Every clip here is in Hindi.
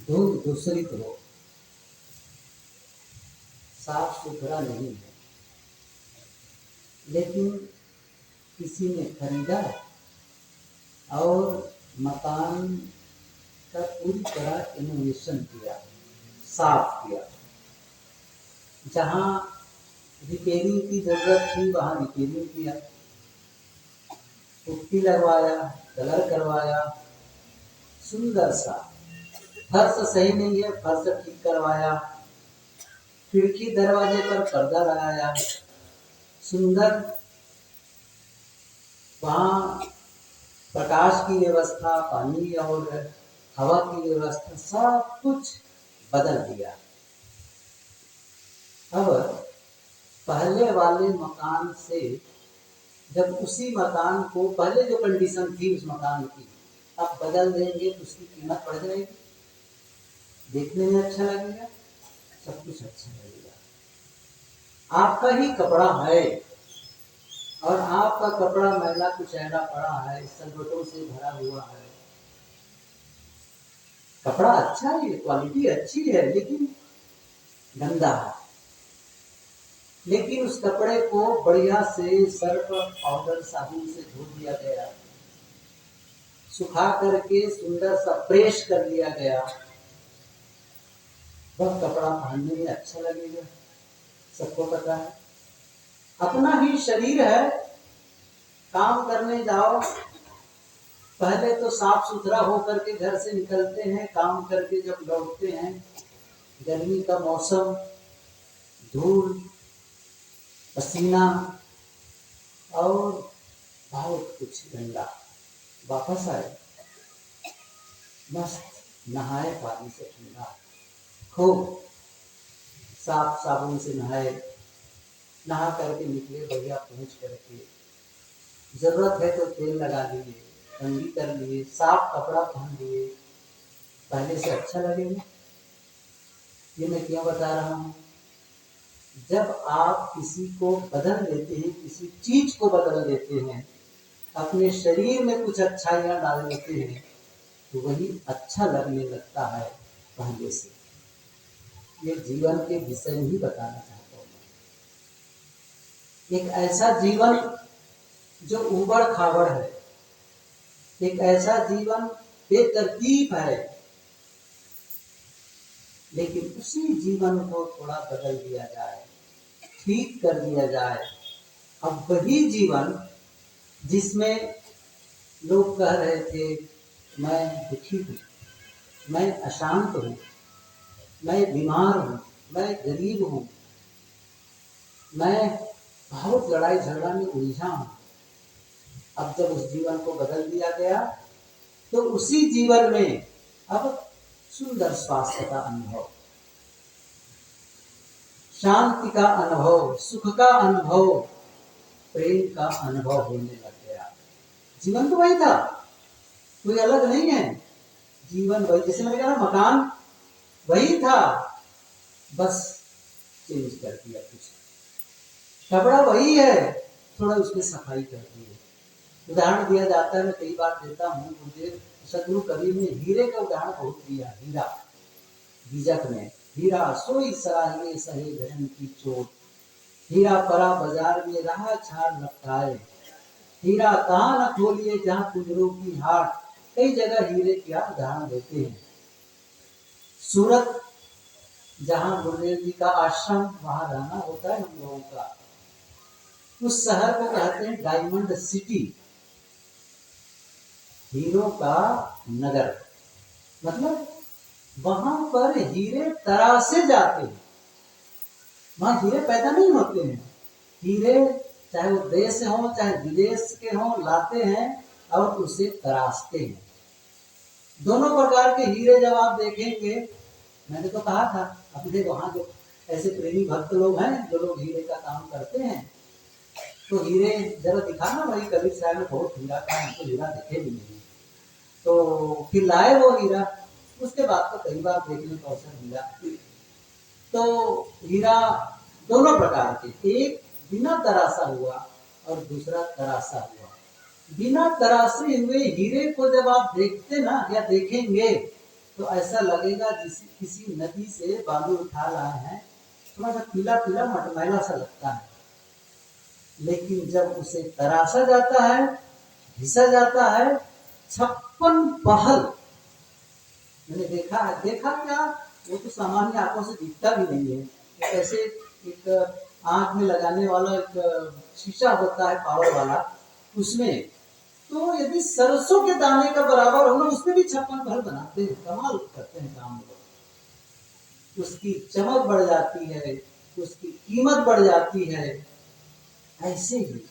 दूध दूषित हो, साफ सुथरा नहीं है, लेकिन किसी ने खरीदा और मकान का पूरी तरह इनोवेशन किया, साफ किया। जहाँ रिपेयरिंग की जरूरत थी वहाँ रिपेयरिंग किया, पुट्टी लगवाया, कलर करवाया, सुंदर सा। फर्श सही नहीं है, फर्श ठीक करवाया, खिड़की दरवाजे पर पर्दा लगाया, सुंदर। वहाँ प्रकाश की व्यवस्था, पानी और हवा की व्यवस्था, सब कुछ बदल दिया। अब पहले वाले मकान से जब उसी मकान को, पहले जो कंडीशन थी उस मकान की, अब बदल देंगे तो उसकी कीमत बढ़ जाएगी, देखने में अच्छा लगेगा, सब कुछ अच्छा लगेगा। आपका ही कपड़ा है और आपका कपड़ा मैला कुचैला पड़ा है, संकटों से भरा हुआ है। कपड़ा अच्छा है, क्वालिटी अच्छी है, लेकिन गंदा है। लेकिन उस कपड़े को बढ़िया से सर्फ पाउडर साबुन से धो दिया गया, सुखा करके सुंदर सा प्रेस कर लिया गया, वह कपड़ा पहनने में अच्छा लगेगा। सबको पता है, अपना ही शरीर है, काम करने जाओ, पहले तो साफ सुथरा होकर के घर से निकलते हैं, काम करके जब लौटते हैं, गर्मी का मौसम, धूल, पसीना और बहुत कुछ गंदा, वापस आए, मस्त नहाए पानी से ठंडा, खूब साफ साबुन से नहाए, नहा करके निकले बढ़िया पहुँच करके, जरूरत है तो तेल लगा लिए, ठंडी कर लिए, साफ कपड़ा पहन लिए, पहले से अच्छा लगेगा। ये मैं क्यों बता रहा हूँ? जब आप किसी को बदल देते हैं, किसी चीज को बदल देते हैं, अपने शरीर में कुछ अच्छाइयाँ डाल देते हैं, तो वही अच्छा लगने लगता है पहले से। ये जीवन के विषय ही बताना चाहता हूँ। एक ऐसा जीवन जो उबड़ खाबड़ है, एक ऐसा जीवन बेतरतीब है, लेकिन उसी जीवन को थोड़ा बदल दिया जाए, ठीक कर दिया जाए। अब वही जीवन जिसमें लोग कह रहे थे मैं दुखी हूँ, मैं अशांत हूँ, मैं बीमार हूँ, मैं गरीब हूँ, मैं बहुत लड़ाई झगड़ा में उलझा हूँ, अब जब उस जीवन को बदल दिया गया तो उसी जीवन में अब सुंदर स्वास्थ्य का अनुभव, शांति का अनुभव, सुख का अनुभव, प्रेम का अनुभव होने लग गया। जीवन तो वही था, कोई अलग नहीं है, जीवन वही, जैसे मैंने कहा मकान वही था, बस चेंज कर दिया, कुछ कपड़ा वही है, थोड़ा उसमें सफाई कर दी है। उदाहरण दिया जाता है, मैं कई बार देता हूँ, गुरुदेव सदगुरु कबीर ने हीरे का उदाहरण बहुत दिया। हीरा, बीजक में, हीरा सोई सराहिए सहे गहन की चोट, हीरा परा बाजार में रहा छाड़ लपटाए, हीरा कहाँ न खोलिए जहाँ कुजरों की हाट। कई जगह हीरे का उदाहरण देते हैं। सूरत, जहाँ गुरुदेव जी का आश्रम, वहां रहना होता है हम लोगों का, उस शहर को कहते हैं डायमंड सिटी, हीरों का नगर। मतलब वहां पर हीरे तरासे जाते हैं, वहां हीरे पैदा नहीं होते हैं। हीरे चाहे वो देश से हो चाहे विदेश के हो, लाते हैं और उसे तराशते हैं। दोनों प्रकार के हीरे जब आप देखेंगे, मैंने तो कहा था अपने वहां जो ऐसे प्रेमी भक्त लोग हैं, जो लोग हीरे का काम करते हैं, तो हीरे जरा दिखाना, भाई कबीर साहब ने बहुत हीरा का, हमको हीरा दिखे भी नहीं। तो फिर लाए वो हीरा, उसके बाद तो कई बार देखने का अवसर मिला। तो हीरा दोनों प्रकार के, एक बिना तराशा हुआ और दूसरा तराशा हुआ। बिना तराशे हुए हीरे को जब आप देखते ना या देखेंगे, तो ऐसा लगेगा जिसे किसी नदी से बालू उठा लाए हैं, थोड़ा सा पीला पीला मटमैला सा लगता है। लेकिन जब उसे तराशा जाता है, घिसा जाता है, 56 पहल, मैंने देखा क्या, वो तो सामान्य आंखों से दिखता भी नहीं है। ऐसे एक आंख में लगाने वाला एक शीशा होता है पावर वाला, उसमें तो यदि सरसों के दाने का बराबर हो ना, उसमें भी 56 पहल बनाते हैं। कमाल करते हैं काम लोग। उसकी चमक बढ़ जाती है, उसकी कीमत बढ़ जाती है। ऐसे ही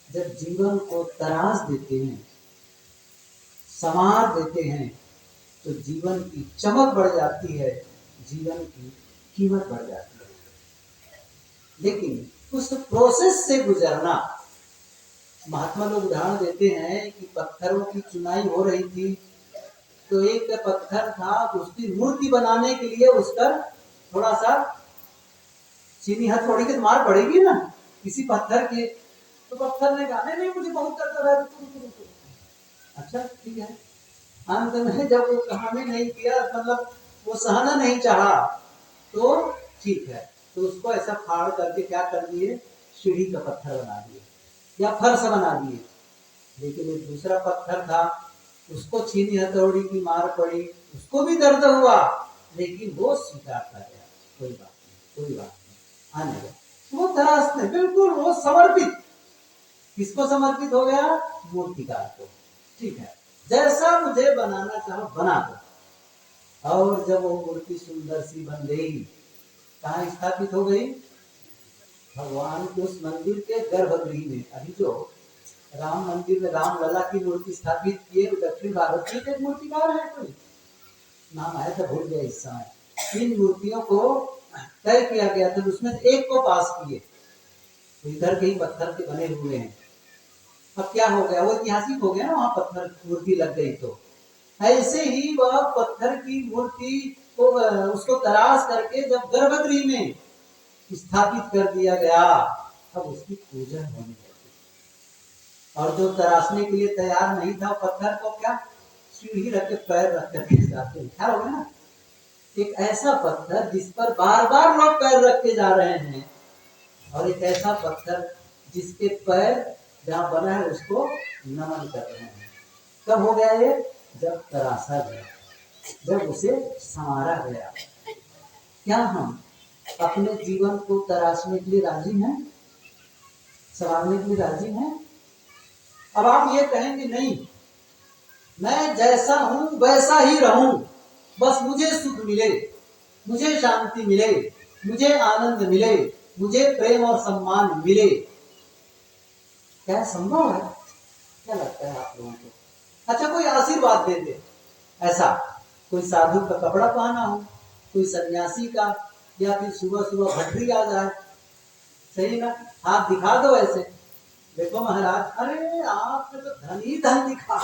जब जीवन को तराश देते हैं, संवार देते हैं, तो जीवन की चमक बढ़ जाती है, जीवन की कीमत बढ़ जाती है। लेकिन उस प्रोसेस से गुजरना, महात्मा लोग उदाहरण देते हैं कि पत्थरों की चुनाई हो रही थी, तो एक पत्थर था, उसकी मूर्ति बनाने के लिए उस पर थोड़ा सा चीनी हथौड़ी की मार पड़ेगी ना किसी पत्थर के, तो पत्थर ने कहा नहीं मुझे बहुत दर्द हो रहा है। अच्छा ठीक है, अंत में जब वो कहानी नहीं किया, मतलब वो सहना नहीं चाहा, तो ठीक है, तो उसको ऐसा फाड़ करके क्या कर दिए, सीढ़ी का पत्थर बना दिए या फर्श बना दिए। लेकिन एक दूसरा पत्थर था, उसको छीनी हथौड़ी की मार पड़ी, उसको भी दर्द हुआ, लेकिन वो स्वीकार कर गया, कोई बात नहीं, कोई बात नहीं, आने गया। वो तराशते बिल्कुल, वो समर्पित, किसको समर्पित हो गया, मूर्तिकार को। ठीक है, जैसा मुझे बनाना चाहो बना दो। और जब वो मूर्ति सुंदर सी बन गई, कहाँ स्थापित हो गई, भगवान के उस मंदिर के गर्भगृह में। अभी जो राम मंदिर में राम लला की मूर्ति स्थापित किए, दक्षिण भारत के एक मूर्तिकार है, कोई नाम आया था भूल गया इस समय। इन मूर्तियों को तय किया गया था, उसमें एक को पास किए, तो इधर के ही पत्थर के बने हुए हैं। अब क्या हो गया, वो ऐतिहासिक हो गया ना, वहां पत्थर मूर्ति लग गई। तो ऐसे ही वह पत्थर की मूर्ति को उसको तराश करके जब गर्भगृह में स्थापित कर दिया गया, अब उसकी पूजा होने लगी। और जो तराशने के लिए तैयार नहीं था, पत्थर को क्या सीढ़ी रख के पैर रख करके जाते हैं, ख्याल होगा ना, एक ऐसा पत्थर जिस पर बार बार लोग पैर रख के जा रहे हैं, और एक ऐसा पत्थर जिसके पैर जहां बना है उसको नमन कर रहे हैं। कब हो गया ये, जब तराशा गया, जब उसे संवारा गया। क्या हम अपने जीवन को तराशने के लिए राजी हैं, संवारने के लिए राजी हैं? अब आप ये कहेंगे नहीं, मैं जैसा हूं वैसा ही रहूं, बस मुझे सुख मिले, मुझे शांति मिले, मुझे आनंद मिले, मुझे प्रेम और सम्मान मिले। क्या संभव है? क्या लगता है आप लोगों को? अच्छा, कोई आशीर्वाद दे दे, ऐसा कोई साधु का कपड़ा पहना हो, कोई सन्यासी का, या फिर सुबह सुबह भटरी आ जाए, सही ना, हाथ दिखा दो ऐसे, देखो महाराज, अरे आपने तो धन ही धन दिखा,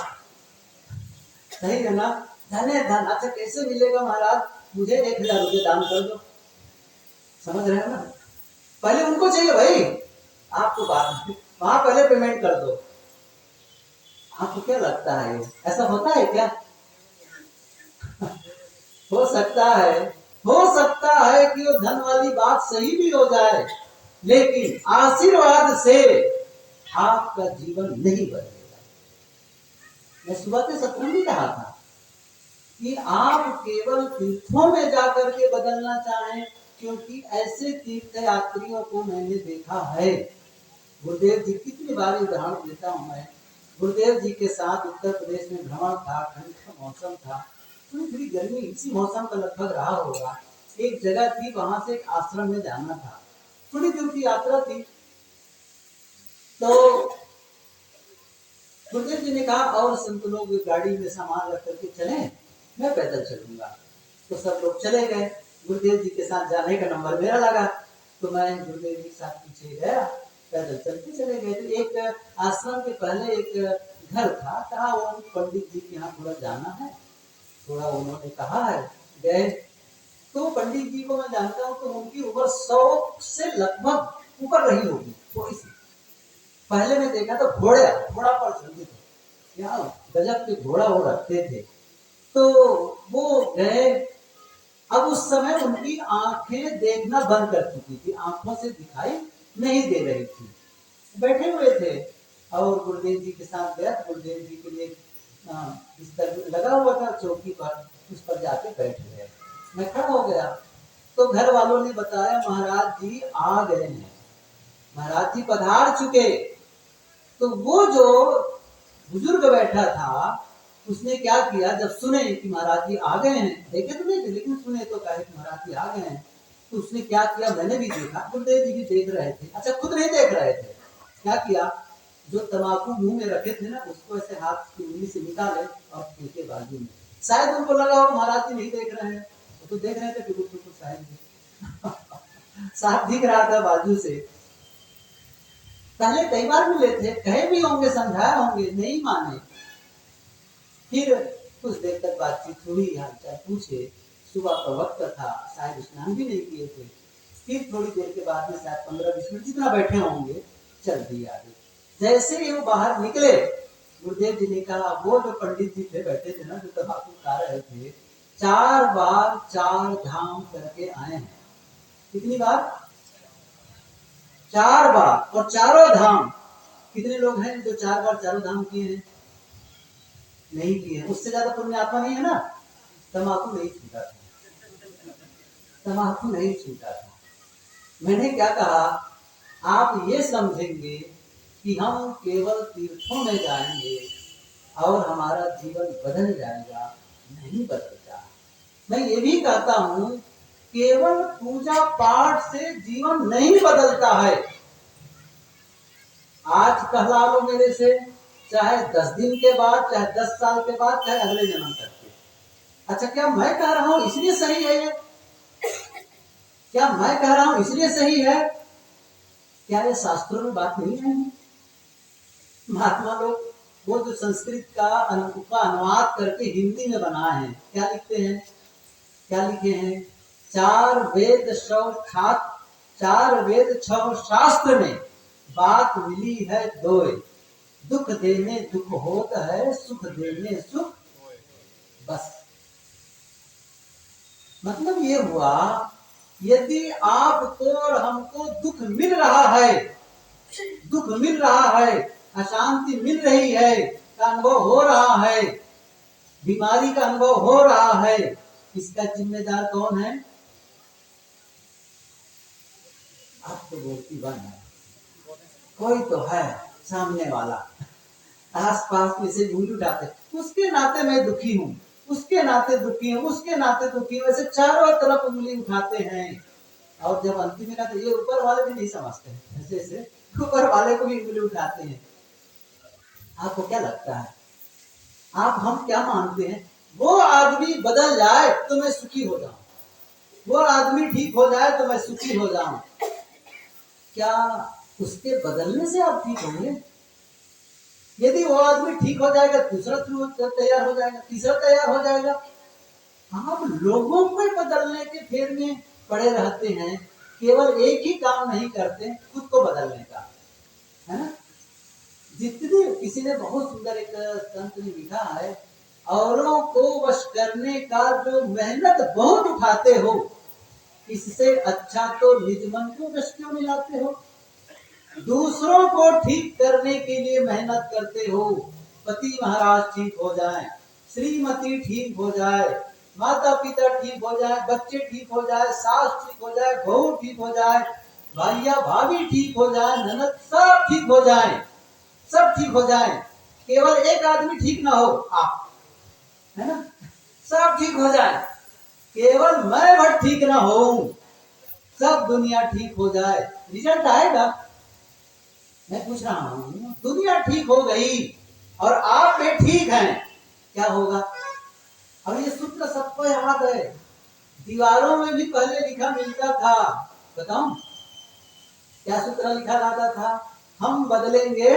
सही है ना, धन है धन। अच्छा कैसे मिलेगा महाराज, मुझे 1000 रुपये दान कर दो, समझ रहे हो ना, पहले उनको चाहिए भाई, आपको बात वहां पहले पेमेंट कर दो। आपको क्या लगता है ऐसा होता है क्या? हो सकता है कि वो धन वाली बात सही भी हो जाए, लेकिन आशीर्वाद से आपका जीवन नहीं बदलेगा। मैं सुबह के सत्र में कहा था कि आप केवल तीर्थों में जाकर के बदलना चाहें, क्योंकि ऐसे तीर्थ यात्रियों को मैंने देखा है। गुरुदेव जी, कितनी बार उदाहरण देता हूं मैं, गुरुदेव जी के साथ उत्तर प्रदेश में भ्रमण था, ठंड का मौसम था, थोड़ी गर्मी इसी मौसम का लगभग रहा होगा। एक जगह थी, वहां से एक आश्रम में जाना था, थोड़ी दूर की यात्रा थी। तो गुरुदेव जी ने कहा और संत लोग गाड़ी में सामान रख करके चले, मैं पैदल चलूंगा। तो सब लोग चले गए, गुरुदेव जी के साथ जाने का नंबर मेरा लगा, तो मैं गुरुदेव जी के साथ पीछे गया, पैदल चलते चले गए। तो एक आश्रम के पहले एक घर था, कहा वो पंडित जी के यहाँ थोड़ा जाना है, थोड़ा उन्होंने कहा है, गए। तो पंडित जी को मैं जानता हूँ, तो उनकी उम्र 100 से लगभग ऊपर रही होगी थोड़ी सी। पहले मैं देखा तो घोड़ा पर चलते थे, यहाँ गजब के घोड़ा वो रखते थे। तो वो गए। अब उस समय उनकी आंखें देखना बंद कर चुकी थी, आंखों से दिखाई नहीं दे रही थी, बैठे हुए थे। और गुरुदेव जी के साथ गया, गुरुदेव जी के लिए बिस्तर लगा हुआ था चौकी पर, उस पर जाके बैठ गए। मैं खड़ा हो गया तो घर वालों ने बताया महाराज जी आ गए हैं, महाराज जी पधार चुके। तो वो जो बुजुर्ग बैठा था उसने क्या किया, जब सुने कि महाराज जी आ गए हैं, देखे तो नहीं थे लेकिन सुने तो कहे कि महाराज जी आ गए हैं, तो उसने क्या किया, मैंने भी देखा, गुरुदेव जी भी देख रहे थे, अच्छा खुद नहीं देख रहे थे, क्या किया, जो तंबाकू मुंह में रखे थे ना उसको ऐसे हाथ की उंगली से निकाले और फेंके बाजू में। शायद उनको लगा हो महाराज जी नहीं देख रहे हैं, तो देख रहे थे बिल्कुल शायद साफ दिख रहा था बाजू से। पहले कई बार मिले थे, कहे भी होंगे, समझाए होंगे, नहीं माने। फिर कुछ देर तक बातचीत हुई, हालचाल पूछे, सुबह का वक्त था, शायद स्नान भी नहीं किए थे। फिर थोड़ी देर के बाद में शायद 15-20 मिनट जितना बैठे होंगे चल दिए आगे। जैसे ही वो बाहर निकले गुरुदेव जी ने कहा, वो जो पंडित जी थे बैठे थे ना, जो तंबाकू खा रहे थे, 4 बार 4 धाम करके आए हैं। कितनी बार? 4 बार, और चारों धाम। कितने लोग हैं जो 4 बार चारों धाम किए हैं? नहीं किए। उससे ज्यादा पुण्य आत्मा नहीं है ना। तंबाकू नहीं छूटा था, तंबाकू नहीं छूटा था। मैंने क्या कहा, आप ये समझेंगे कि हम केवल तीर्थों में जाएंगे और हमारा जीवन बदल जाएगा, नहीं बदलता। मैं ये भी कहता हूं केवल पूजा पाठ से जीवन नहीं बदलता है। आज कहला लो मेरे से, चाहे 10 दिन के बाद, चाहे 10 साल के बाद, चाहे अगले जन्म तक के। अच्छा, क्या मैं कह रहा हूं इसलिए सही है ये? क्या मैं कह रहा हूं इसलिए सही है? क्या ये शास्त्रों में बात नहीं है? महात्मा लोग वो जो संस्कृत का अनुवाद करके हिंदी में बनाए हैं, क्या लिखते हैं, क्या लिखे हैं, 4 वेद 6 शास्त्र में बात मिली है दोए, दुख देने दुख होता है, सुख देने सुख। बस मतलब ये हुआ, यदि आपको और हमको दुख मिल रहा है, दुख मिल रहा है, अशांति मिल रही है, का अनुभव हो रहा है, बीमारी का अनुभव हो रहा है, इसका जिम्मेदार कौन है? आप तो बोलती बन है, कोई तो है सामने वाला, आस पास में से उंगली उठाते, उसके नाते मैं दुखी हूँ, उसके नाते दुखी हूँ, उसके नाते दुखी हूँ, ऐसे चारों तरफ उंगली उठाते हैं। और जब अंतिम में कहते, ये ऊपर वाले भी नहीं समझते, ऐसे ऐसे ऊपर वाले को भी उंगली उठाते हैं। आपको क्या लगता है, आप हम क्या मानते हैं? वो आदमी बदल जाए तो मैं सुखी हो जाऊं, वो आदमी ठीक हो जाए तो मैं सुखी हो जाऊं। क्या उसके बदलने से आप ठीक होंगे? यदि वो आदमी ठीक हो जाएगा, दूसरा तैयार हो जाएगा, तीसरा तैयार हो जाएगा। आप लोगों को बदलने के फेर में पड़े रहते हैं, केवल एक ही काम नहीं करते, खुद को बदलने का, है ना। जितने, किसी ने बहुत सुंदर एक संत ने लिखा है, औरों को वश करने का जो मेहनत बहुत उठाते हो, इससे अच्छा तो निज मन को वश क्यों नहीं लाते हो। दूसरों को ठीक करने के लिए मेहनत करते हो, पति महाराज ठीक हो जाए, श्रीमती ठीक हो जाए, माता पिता ठीक हो जाए, बच्चे ठीक हो जाए, सास ठीक हो जाए, बहू ठीक हो जाए, भैया भाभी ठीक हो जाए, ननद सब ठीक हो जाए, सब ठीक हो जाए, केवल एक आदमी ठीक ना हो, आप, है ना, सब ठीक हो जाए, केवल मैं भर ठीक ना हो, सब दुनिया ठीक हो जाए, रिजल्ट आएगा। मैं पूछ रहा हूँ, दुनिया ठीक हो गई और आप भी ठीक हैं, क्या होगा? अब ये सूत्र सबको याद है, दीवारों में भी पहले लिखा मिलता था, बताऊं क्या सूत्र लिखा जाता था? हम बदलेंगे,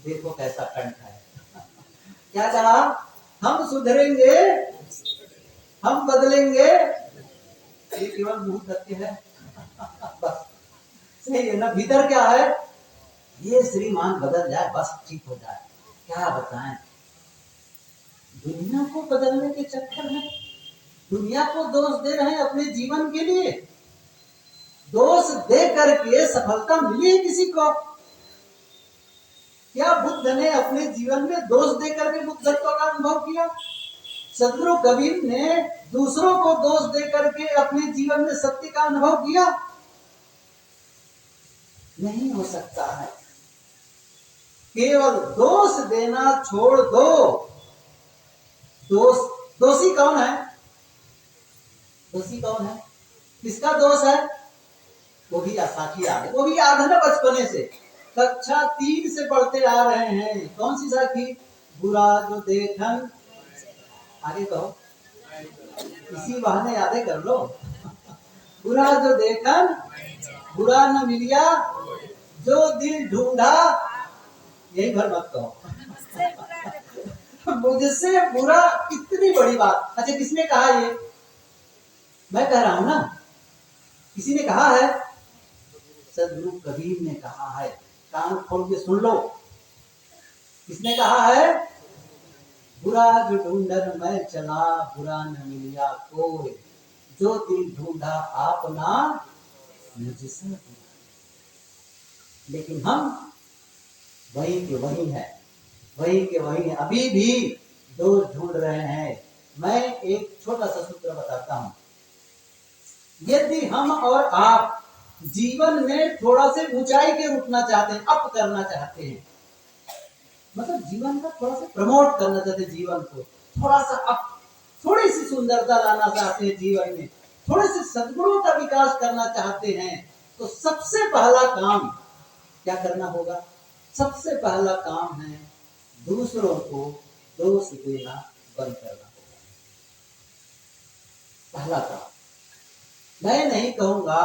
देखो कैसा कंठ है, क्या कहा? हम सुधरेंगे, हम बदलेंगे, ये केवल मुंह तक है बस, सही है ना। भीतर क्या है? ये श्रीमान बदल जाए बस ठीक हो जाए। क्या बताएं, दुनिया को बदलने के चक्कर में दुनिया को दोष दे रहे हैं अपने जीवन के लिए। दोष दे करके सफलता मिली है किसी को? क्या बुद्ध ने अपने जीवन में दोष दे करके बुद्धत्व का अनुभव किया? सदगुरु कबीर ने दूसरों को दोष दे करके अपने जीवन में सत्य का अनुभव किया? नहीं हो सकता है। केवल दोष देना छोड़ दो। दोषी कौन है? दोषी कौन है? किसका दोष है? वो भी साखी याद है, वो भी याद है ना बचपने से, कक्षा 3 से पढ़ते आ रहे हैं। कौन सी साखी? बुरा जो देखन, आगे कहो, इसी बहाने यादें कर लो। बुरा जो देखन बुरा न मिलिया, जो दिल ढूंढा, यही भर मत कहो। मुझसे बुरा, कितनी बड़ी बात। अच्छा, किसने कहा ये? मैं कह रहा हूं ना, किसी ने कहा है? सदगुरु कबीर ने कहा है। कान खोल के सुन लो। किसने कहा है? बुरा जो ढूंढन मैं चला, बुरा न मिलिया कोई, जो दिल ढूंढा आपना मुझसे बुरा। लेकिन हम वही के वही हैं, वही के वही हैं, अभी भी दोष ढूंढ रहे हैं। मैं एक छोटा सा सूत्र बताता हूं। यदि हम और आप जीवन में थोड़ा से ऊंचाई के उठना चाहते हैं, अप करना चाहते हैं, मतलब जीवन का थोड़ा सा प्रमोट करना चाहते हैं, जीवन को थोड़ा सा अप, थोड़ी सी सुंदरता लाना चाहते हैं जीवन में, थोड़े से सद्गुणों का विकास करना चाहते हैं, तो सबसे पहला काम क्या करना होगा? सबसे पहला काम है दूसरों को दोष देना बंद करना होगा। पहला काम। मैं नहीं कहूंगा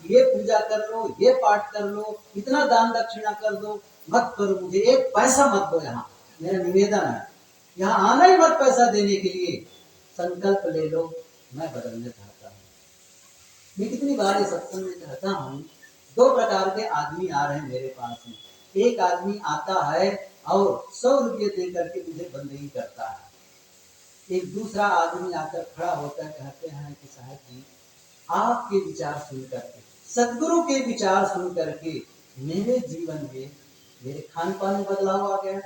ये पूजा कर लो, ये पाठ कर लो, इतना दान दक्षिणा कर दो, मत करो, मुझे एक पैसा मत दो। यहाँ मेरा निवेदन है, यहाँ आना ही मत पैसा देने के लिए। संकल्प ले लो, मैं बदलना चाहता हूँ। मैं कितनी बार ये सत्संग में कहता हूँ, 2 प्रकार के आदमी आ रहे हैं मेरे पास में। एक आदमी आता है और 100 रुपये दे करके मुझे बंदगी करता है। एक दूसरा आदमी आकर खड़ा होकर कहते हैं कि साहब जी, आपके विचार सुन करके, सदगुरु के विचार सुन करके मेरे जीवन में, मेरे खान पान में बदलाव आ गया,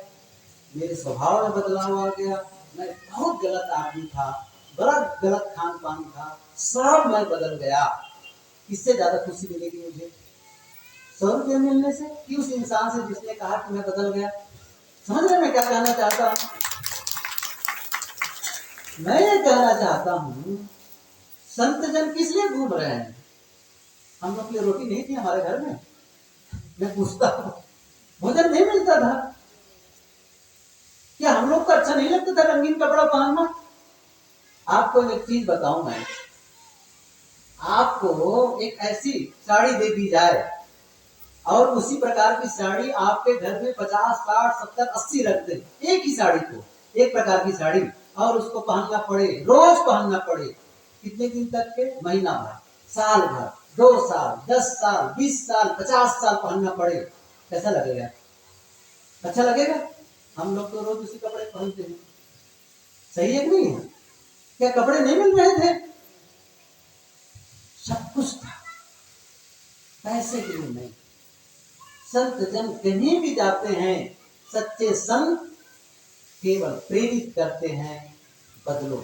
मेरे स्वभाव में बदलाव आ गया। मैं बहुत गलत आदमी था, बड़ा गलत खान पान था, सब मैं बदल गया। इससे ज्यादा खुशी मिलेगी मुझे 100 रुपये मिलने से कि उस इंसान से जिसने कहा कि मैं बदल गया? समझ रहे मैं क्या कहना चाहता हूँ? मैं ये कहना चाहता हूँ, संत जन किस लिए घूम रहे हैं? हम लोग के लिए रोटी नहीं थी हमारे घर में? मैं पूछता हूँ, भोजन नहीं मिलता था क्या? हम लोग को अच्छा नहीं लगता था रंगीन कपड़ा पहनना? आपको एक चीज बताऊं मैं, आपको एक ऐसी साड़ी दे दी जाए और उसी प्रकार की साड़ी आपके घर में 50, 60, 70, 80 रख दे, एक ही साड़ी को, एक प्रकार की साड़ी, और उसको पहनना पड़े, रोज पहनना पड़े, कितने दिन तक के? महीना भर, साल भर, 2 साल, 10 साल, 20 साल, 50 साल पहनना पड़े, कैसा लगेगा? अच्छा लगेगा? हम लोग तो रोज उसी कपड़े पहनते हैं। सही है कि नहीं है? क्या कपड़े नहीं मिल रहे थे? सब कुछ था, पैसे के लिए नहीं। संत जन कहीं भी जाते हैं, सच्चे संत केवल प्रेरित करते हैं, बदलो,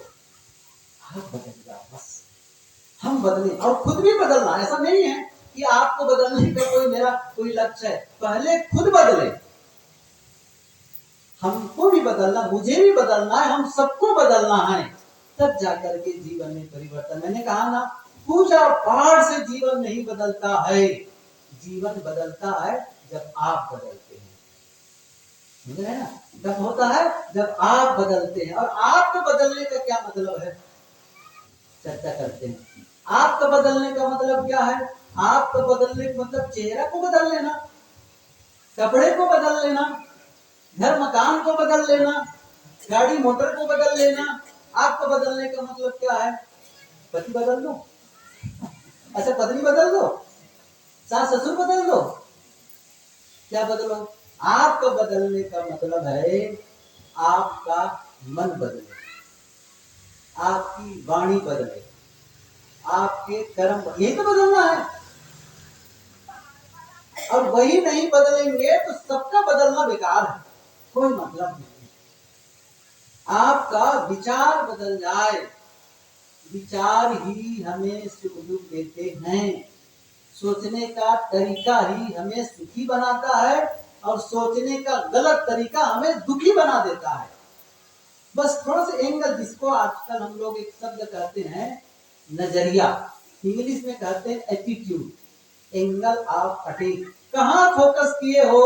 आप बदल जाओ, बस हम बदले। और खुद भी बदलना, ऐसा नहीं है कि आपको बदलने का कोई मेरा कोई लक्ष्य है। पहले खुद बदले, हमको भी बदलना, मुझे भी बदलना है, हम सबको बदलना है, तब जाकर के जीवन में परिवर्तन। मैंने कहा ना, पूजा पाठ से जीवन नहीं बदलता है, जीवन बदलता है जब आप बदलते हैं। समझ रहे हैं ना? जब होता है जब आप बदलते हैं। और आपके बदलने का क्या मतलब है, चर्चा करते हैं। आपका बदलने का मतलब क्या है? आपका बदलने का मतलब चेहरा को बदल लेना, कपड़े को बदल लेना, घर मकान को बदल लेना, गाड़ी मोटर को बदल लेना। आपको बदलने का मतलब क्या है? पति बदल दो, अच्छा पत्नी बदल दो, सास ससुर बदल दो, क्या बदलो? आपको बदलने का मतलब है आपका मन बदले। आपकी वाणी बदले, आपके कर्म, यही तो बदलना है। और वही नहीं बदलेंगे तो सबका बदलना बेकार है, कोई मतलब नहीं। आपका विचार बदल जाए, विचार ही हमें सुख दुख देते हैं, सोचने का तरीका ही हमें सुखी बनाता है और सोचने का गलत तरीका हमें दुखी बना देता है। बस थोड़ा सा एंगल, जिसको आजकल हम लोग एक शब्द कहते हैं नजरिया, इंग्लिश में कहते हैं एटीट्यूड, एंगल ऑफ अटैक, कहां फोकस किए हो।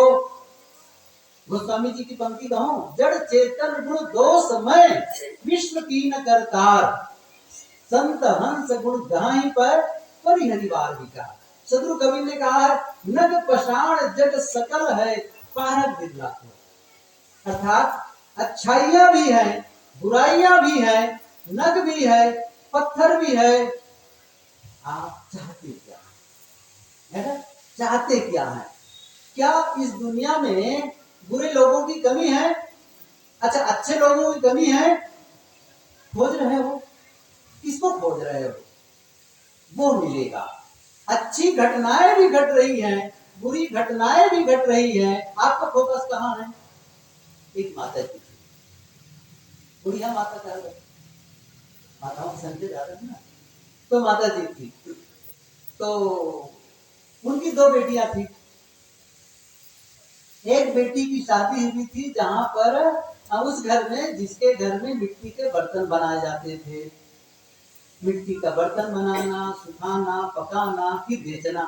गोस्वामी जी की पंक्ति कहूं, जड़ चेतन गुण दोषमय विश्व की न करतार, संत हंस गुण गाही पर परिहरिवार विकार। सदगुरु कबीर ने कहा है, नग पषाण जग सकल है पारक बिरला को। अर्थात अच्छाइयां भी है, बुराइयां भी है, नग भी है, पत्थर भी है, आप चाहते क्या है? चाहते क्या है? क्या इस दुनिया में बुरे लोगों की कमी है? अच्छा, अच्छे लोगों की कमी है? खोज रहे हो, किसको खोज रहे हो? वो मिलेगा। अच्छी घटनाएं भी घट रही हैं, बुरी घटनाएं भी घट रही हैं, आपका फोकस कहाँ है? एक माता जी थी, बुढ़िया माता कह रहे, माताओं की संख्या ज्यादा है ना, तो माता जी थी, तो उनकी दो बेटियां थी। एक बेटी की शादी हुई थी जहां पर उस घर में, जिसके घर में मिट्टी के बर्तन बनाए जाते थे, मिट्टी का बर्तन बनाना, सुखाना, पकाना, फिर बेचना।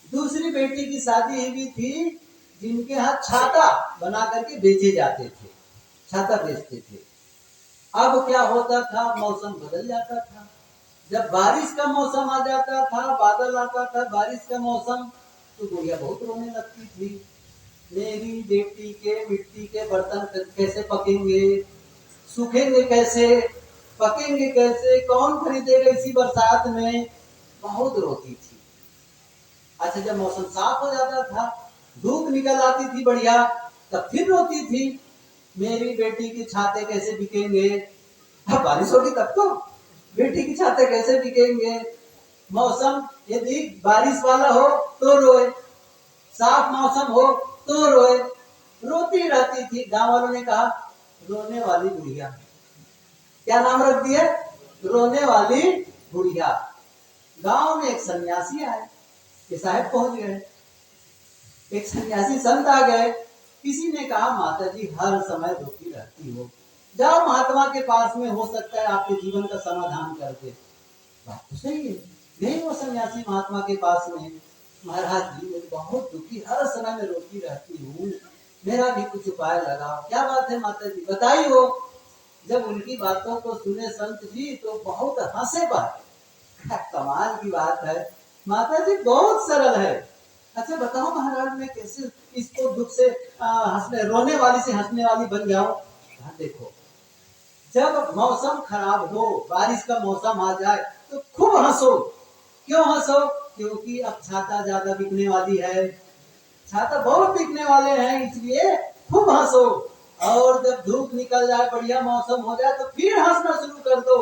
दूसरी बेटी की शादी हुई थी जिनके यहाँ छाता बना करके बेचे जाते थे, छाता बेचते थे। अब क्या होता था, मौसम बदल जाता था, जब बारिश का मौसम आ जाता था, बादल आता था, बारिश का मौसम, तो गुड़िया बहुत रोने लगती थी, मेरी बेटी के मिट्टी के बर्तन कैसे पकेंगे, सूखेंगे कैसे, पकेंगे कैसे, कौन खरीदेगा इसी बरसात में, बहुत रोती थी। अच्छा, जब मौसम साफ हो जाता था, धूप निकल आती थी बढ़िया, तब फिर रोती थी, मेरी बेटी के छाते कैसे बिकेंगे, अब बारिश होगी तब तो बेटी की छाते कैसे बिकेंगे। मौसम यदि बारिश वाला हो तो रोए, साफ मौसम हो तो रोए, रोती रहती थी। गांव वालों ने कहा, रोने वाली बुढ़िया। क्या नाम रख दिया? रोने वाली बुढ़िया। गांव में एक सन्यासी आए, ये साहब पहुंच गए, एक सन्यासी संत आ गए। किसी ने कहा, माता जी हर समय रोती रहती हो, जाओ महात्मा के पास में, हो सकता है आपके जीवन का समाधान कर दे। बात तो सही है। गए वो सन्यासी महात्मा के पास में, महाराज जी मैं बहुत दुखी, हर समय में रोती रहती हूँ, मेरा भी कुछ उपाय लगाओ। क्या बात है माता जी, बताइए हो। जब उनकी बातों को सुने संत जी तो बहुत हंसे बात, कमाल की बात है माता जी, बहुत सरल है। अच्छा बताओ महाराज, मैं कैसे इसको दुख से हंसने, रोने वाली से हंसने वाली बन जाऊं? देखो, जब मौसम खराब हो, बारिश का मौसम आ जाए तो खूब हंसो। क्यों हंसो? क्योंकि अब छाता ज्यादा बिकने वाली है, छाता बहुत बिकने वाले हैं, इसलिए खूब हंसो। और जब धूप निकल जाए, बढ़िया मौसम हो जाए, तो फिर हंसना शुरू कर दो।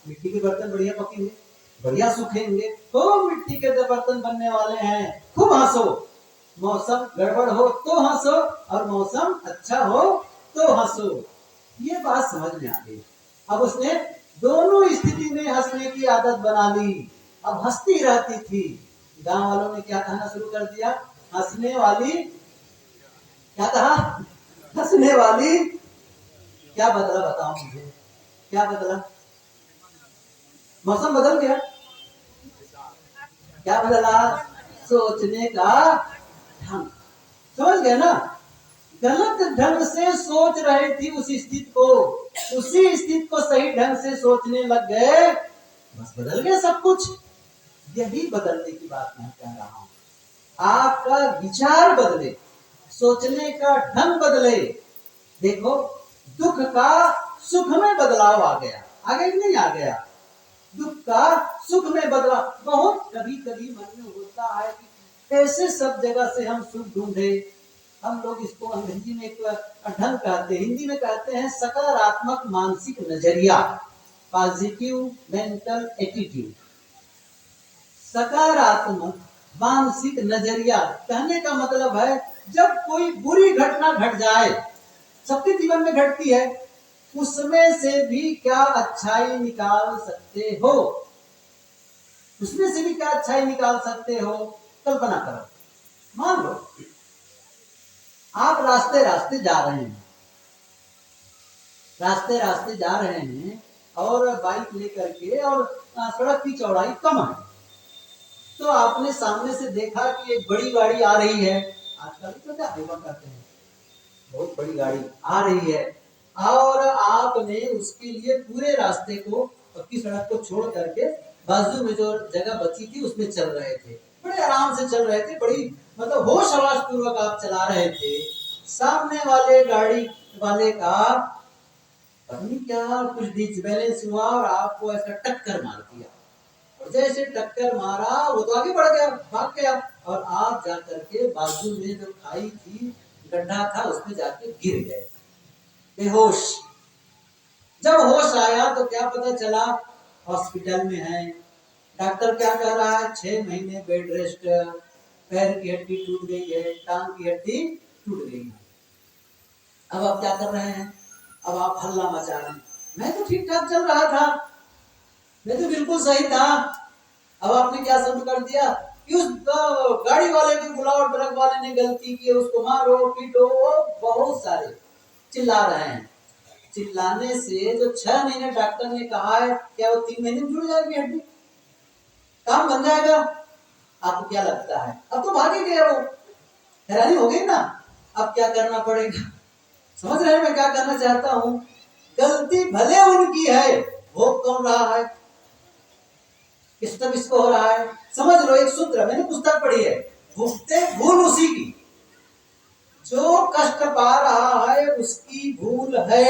मिट्टी के बर्तन बढ़िया पकेंगे, बढ़िया सूखेंगे, तो मिट्टी के बर्तन बनने वाले हैं, खूब हंसो। मौसम गड़बड़ हो तो हंसो, और मौसम अच्छा हो तो हंसो। ये बात समझ में आ गई। अब उसने दोनों स्थिति में हंसने की आदत बना ली, अब हंसती रहती थी। गांव वालों ने क्या कहना शुरू कर दिया, हंसने वाली, क्या कहा, हंसने वाली। क्या बदला बताओ मुझे, क्या बदला? मौसम बदल गया। क्या बदला? सोचने का ढंग। समझ गए ना? गलत ढंग से सोच रहे थी उस स्थिति को, उसी स्थिति को सही ढंग से सोचने लग गए, बस बदल गया सब कुछ। यही बदलने की बात मैं कह रहा हूं। आपका विचार बदले, सोचने का ढंग बदले। देखो, दुख का सुख में बदलाव आ गया, आगे नहीं आ गया, दुख का सुख में बदला। बहुत कभी कभी मन में होता है कि कैसे सब जगह से हम सुख ढूंढे। हम लोग इसको अंग्रेजी में एक ढंग कहते हैं, हिंदी में कहते हैं सकारात्मक मानसिक नजरिया। पॉजिटिव मेंटल एटीट्यूड, सकारात्मक मानसिक नजरिया। कहने का मतलब है जब कोई बुरी घटना घट जाए, सबके जीवन में घटती है, उसमें से भी क्या अच्छाई निकाल सकते हो, उसमें से भी क्या अच्छाई निकाल सकते हो। कल्पना करो, मान लो आप रास्ते रास्ते जा रहे हैं, रास्ते रास्ते जा रहे हैं और बाइक लेकर के, और सड़क की चौड़ाई कम है, तो आपने सामने से देखा कि एक बड़ी गाड़ी आ रही है। आजकल तो क्या हाईवा कहते हैं, बहुत बड़ी गाड़ी आ रही है, और आपने उसके लिए पूरे रास्ते को, पक्की सड़क को छोड़ करके बाजू में जो जगह बची थी उसमें चल रहे थे, बड़े आराम से चल रहे थे, बड़ी मतलब होश हवास पूर्वक आप चला रहे थे। सामने वाले गाड़ी वाले का पता नहीं क्या कुछ डिसबैलेंस हुआ और आपको ऐसा टक्कर मार दिया, और जैसे टक्कर मारा वो तो आगे बढ़ गया, भाग गया, और आप जाकर के बाजू में जो खाई थी, गड्ढा था, उसमें जाके गिर गए बेहोश। जब होश आया तो क्या पता चला, हॉस्पिटल में है, डॉक्टर क्या कह रहा है, 6 महीने बेड रेस्ट, पैर की हड्डी टूट गई है, टांग की हड्डी टूट गई है। अब आप क्या कर रहे हैं, अब आप हल्ला मचा रहे हैं, मैं तो ठीक ठाक चल रहा था, मैं तो बिल्कुल सही था। अब आपने क्या शुरू कर दिया कि उस गाड़ी वाले को बुलाओ, ट्रक वाले ने गलती की, उसको मारो पीटो, बहुत सारे चिल्ला रहे हैं। चिल्लाने से जो 6 महीने डॉक्टर ने कहा है, क्या वो 3 महीने में जुड़ जाएगी हड्डी, काम बन जाएगा? आपको क्या लगता है? अब तो भाग ही गया वो, हैरानी हो गई ना। अब क्या करना पड़ेगा, समझ रहे हैं मैं क्या करना चाहता हूँ? गलती भले उनकी है, भोग कौन रहा है, किसको हो रहा है? समझ लो, एक सूत्र मैंने पुस्तक पढ़ी है, भुगते भूल उसी की, जो कष्ट पा रहा है उसकी भूल है।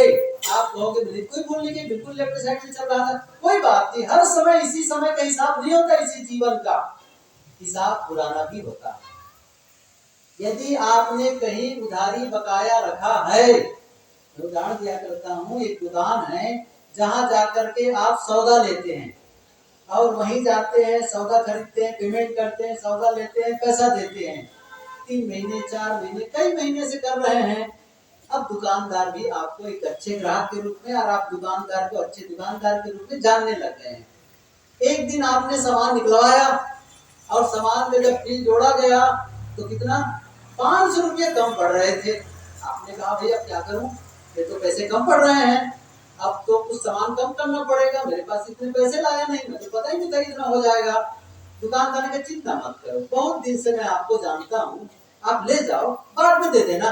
आप कहोगे कोई भूल नहीं की, बिल्कुल लेफ्ट साइड से चल रहा था, कोई बात नहीं, हर समय इसी समय का हिसाब नहीं होता, इसी जीवन का हिसाब पुराना भी होता है। यदि आपने कहीं उधारी बकाया रखा है, उदाहरण दिया करता हूँ, एक दुकान है जहां जाकर के आप सौदा लेते हैं, और वहीं जाते हैं, सौदा खरीदते हैं, पेमेंट करते हैं, सौदा लेते हैं, पैसा देते हैं, 3 महीने 4 महीने कई महीने से कर रहे हैं। अब दुकानदार भी आपको एक अच्छे ग्राहक के रूप में, और आप दुकानदार को अच्छे दुकानदार के रूप में जानने लग गए हैं। एक दिन आपने सामान निकलवाया, और सामान में जब बिल जोड़ा गया तो कितना, 500 रुपये कम पड़ रहे थे। आपने कहा भैया क्या करूं, ये तो पैसे कम पड़ रहे हैं, अब तो कुछ सामान कम करना पड़ेगा, मेरे पास इतने पैसे लाया नहीं, मुझे पता ही नहीं था इतना हो जाएगा। दुकानदार ने चिंता मत करो, बहुत दिन से मैं आपको जानता हूँ, आप ले जाओ, बाद में दे देना,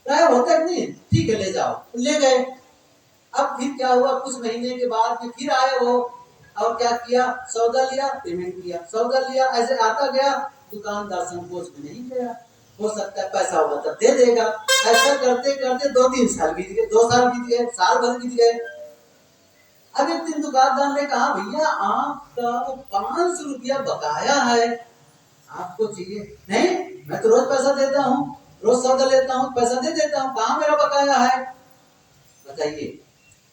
गायब होता है नहीं, ठीक है ले जाओ, ले गए। अब फिर क्या हुआ, कुछ महीने के बाद में फिर आए वो, और क्या किया, सौदा लिया, पेमेंट किया, सौदा लिया, ऐसे आता गया। दुकानदार संकोच में नहीं गया, हो सकता है पैसा होगा तब दे देगा। ऐसा करते करते 2-3 साल बीत गए, 2 साल बीत गए, साल भर बीत गए। अब एक दिन दुकानदार ने कहा भैया आपका 500 रुपया बकाया है, आपको चाहिए? नहीं, मैं तो रोज पैसा देता हूँ, रोज सौदा लेता हूँ, पैसा दे देता हूँ, कहाँ मेरा बकाया है बताइए।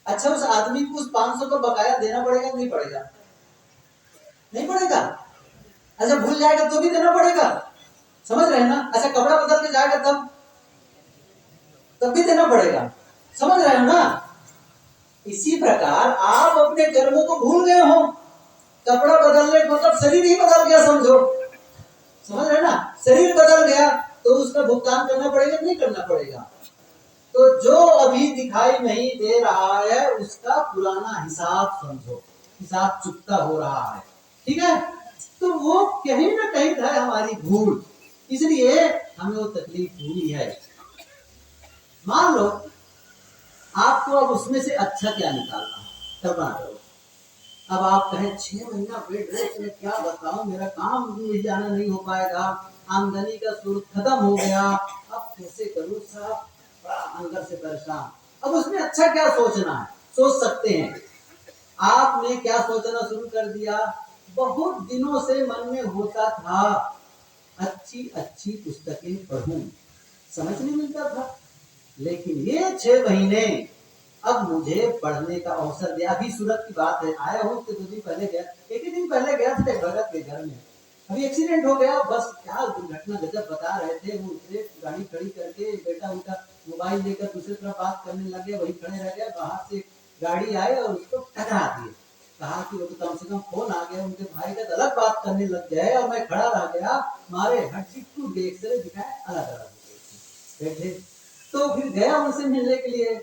अच्छा, उस आदमी को उस 500 का बकाया देना पड़ेगा नहीं पड़ेगा? नहीं पड़ेगा। अच्छा, भूल जाएगा तो भी देना पड़ेगा, समझ रहे हैं ना? अच्छा, कपड़ा बदल के जाएगा तब भी देना पड़ेगा, समझ रहे हो ना? इसी प्रकार आप अपने कर्मों को भूल गए हो, कपड़ा बदलने मतलब शरीर ही बदल गया समझो, समझ रहे ना? शरीर बदल गया तो उसका भुगतान करना पड़ेगा नहीं करना पड़ेगा? तो जो अभी दिखाई नहीं दे रहा है उसका पुराना हिसाब समझो, हिसाब चुकता हो रहा है, ठीक है? तो वो कहीं ना कहीं है हमारी भूल, इसलिए हमें वो तकलीफ हुई है। मान लो आपको अब उसमें से अच्छा क्या निकालना है, कल्पना करो। अब आप कहें 6 महीना बेड रेस्ट में, क्या बताऊं, मेरा काम भी जाना नहीं हो पाएगा, आमदनी का स्रोत खत्म हो गया, अब कैसे करूं साहब, बड़ा अंदर से परेशान। अब उसमें अच्छा क्या सोचना है, सोच सकते हैं। आपने क्या सोचना शुरू कर दिया, बहुत दिनों से मन में होता था अच्छी अच्छी पुस्तकें पढ़ूं, समझ नहीं मिलता था, लेकिन ये 6 महीने अब मुझे पढ़ने का अवसर दिया। अभी सूरत की बात है, आया हूँ तो 2 दिन पहले गया, एक ही दिन पहले गया था भगत के घर में, अभी एक्सीडेंट हो गया। बस क्या दुर्घटना गजब बता रहे थे। वो उतरे, गाड़ी खड़ी करके बेटा उनका मोबाइल लेकर दूसरी तरफ बात करने लगे, वही खड़े रह गए। बाहर से गाड़ी आए और उसको टकरा दिए। कहा कि वो तो कम से कम फोन आ गया उनके भाई का, गलत बात करने लग गए और मैं खड़ा रह गया। मारे हड्डी टूट गई, एक्सरे दिखाए, अलग अलग बैठे। तो फिर गया उनसे मिलने के लिए,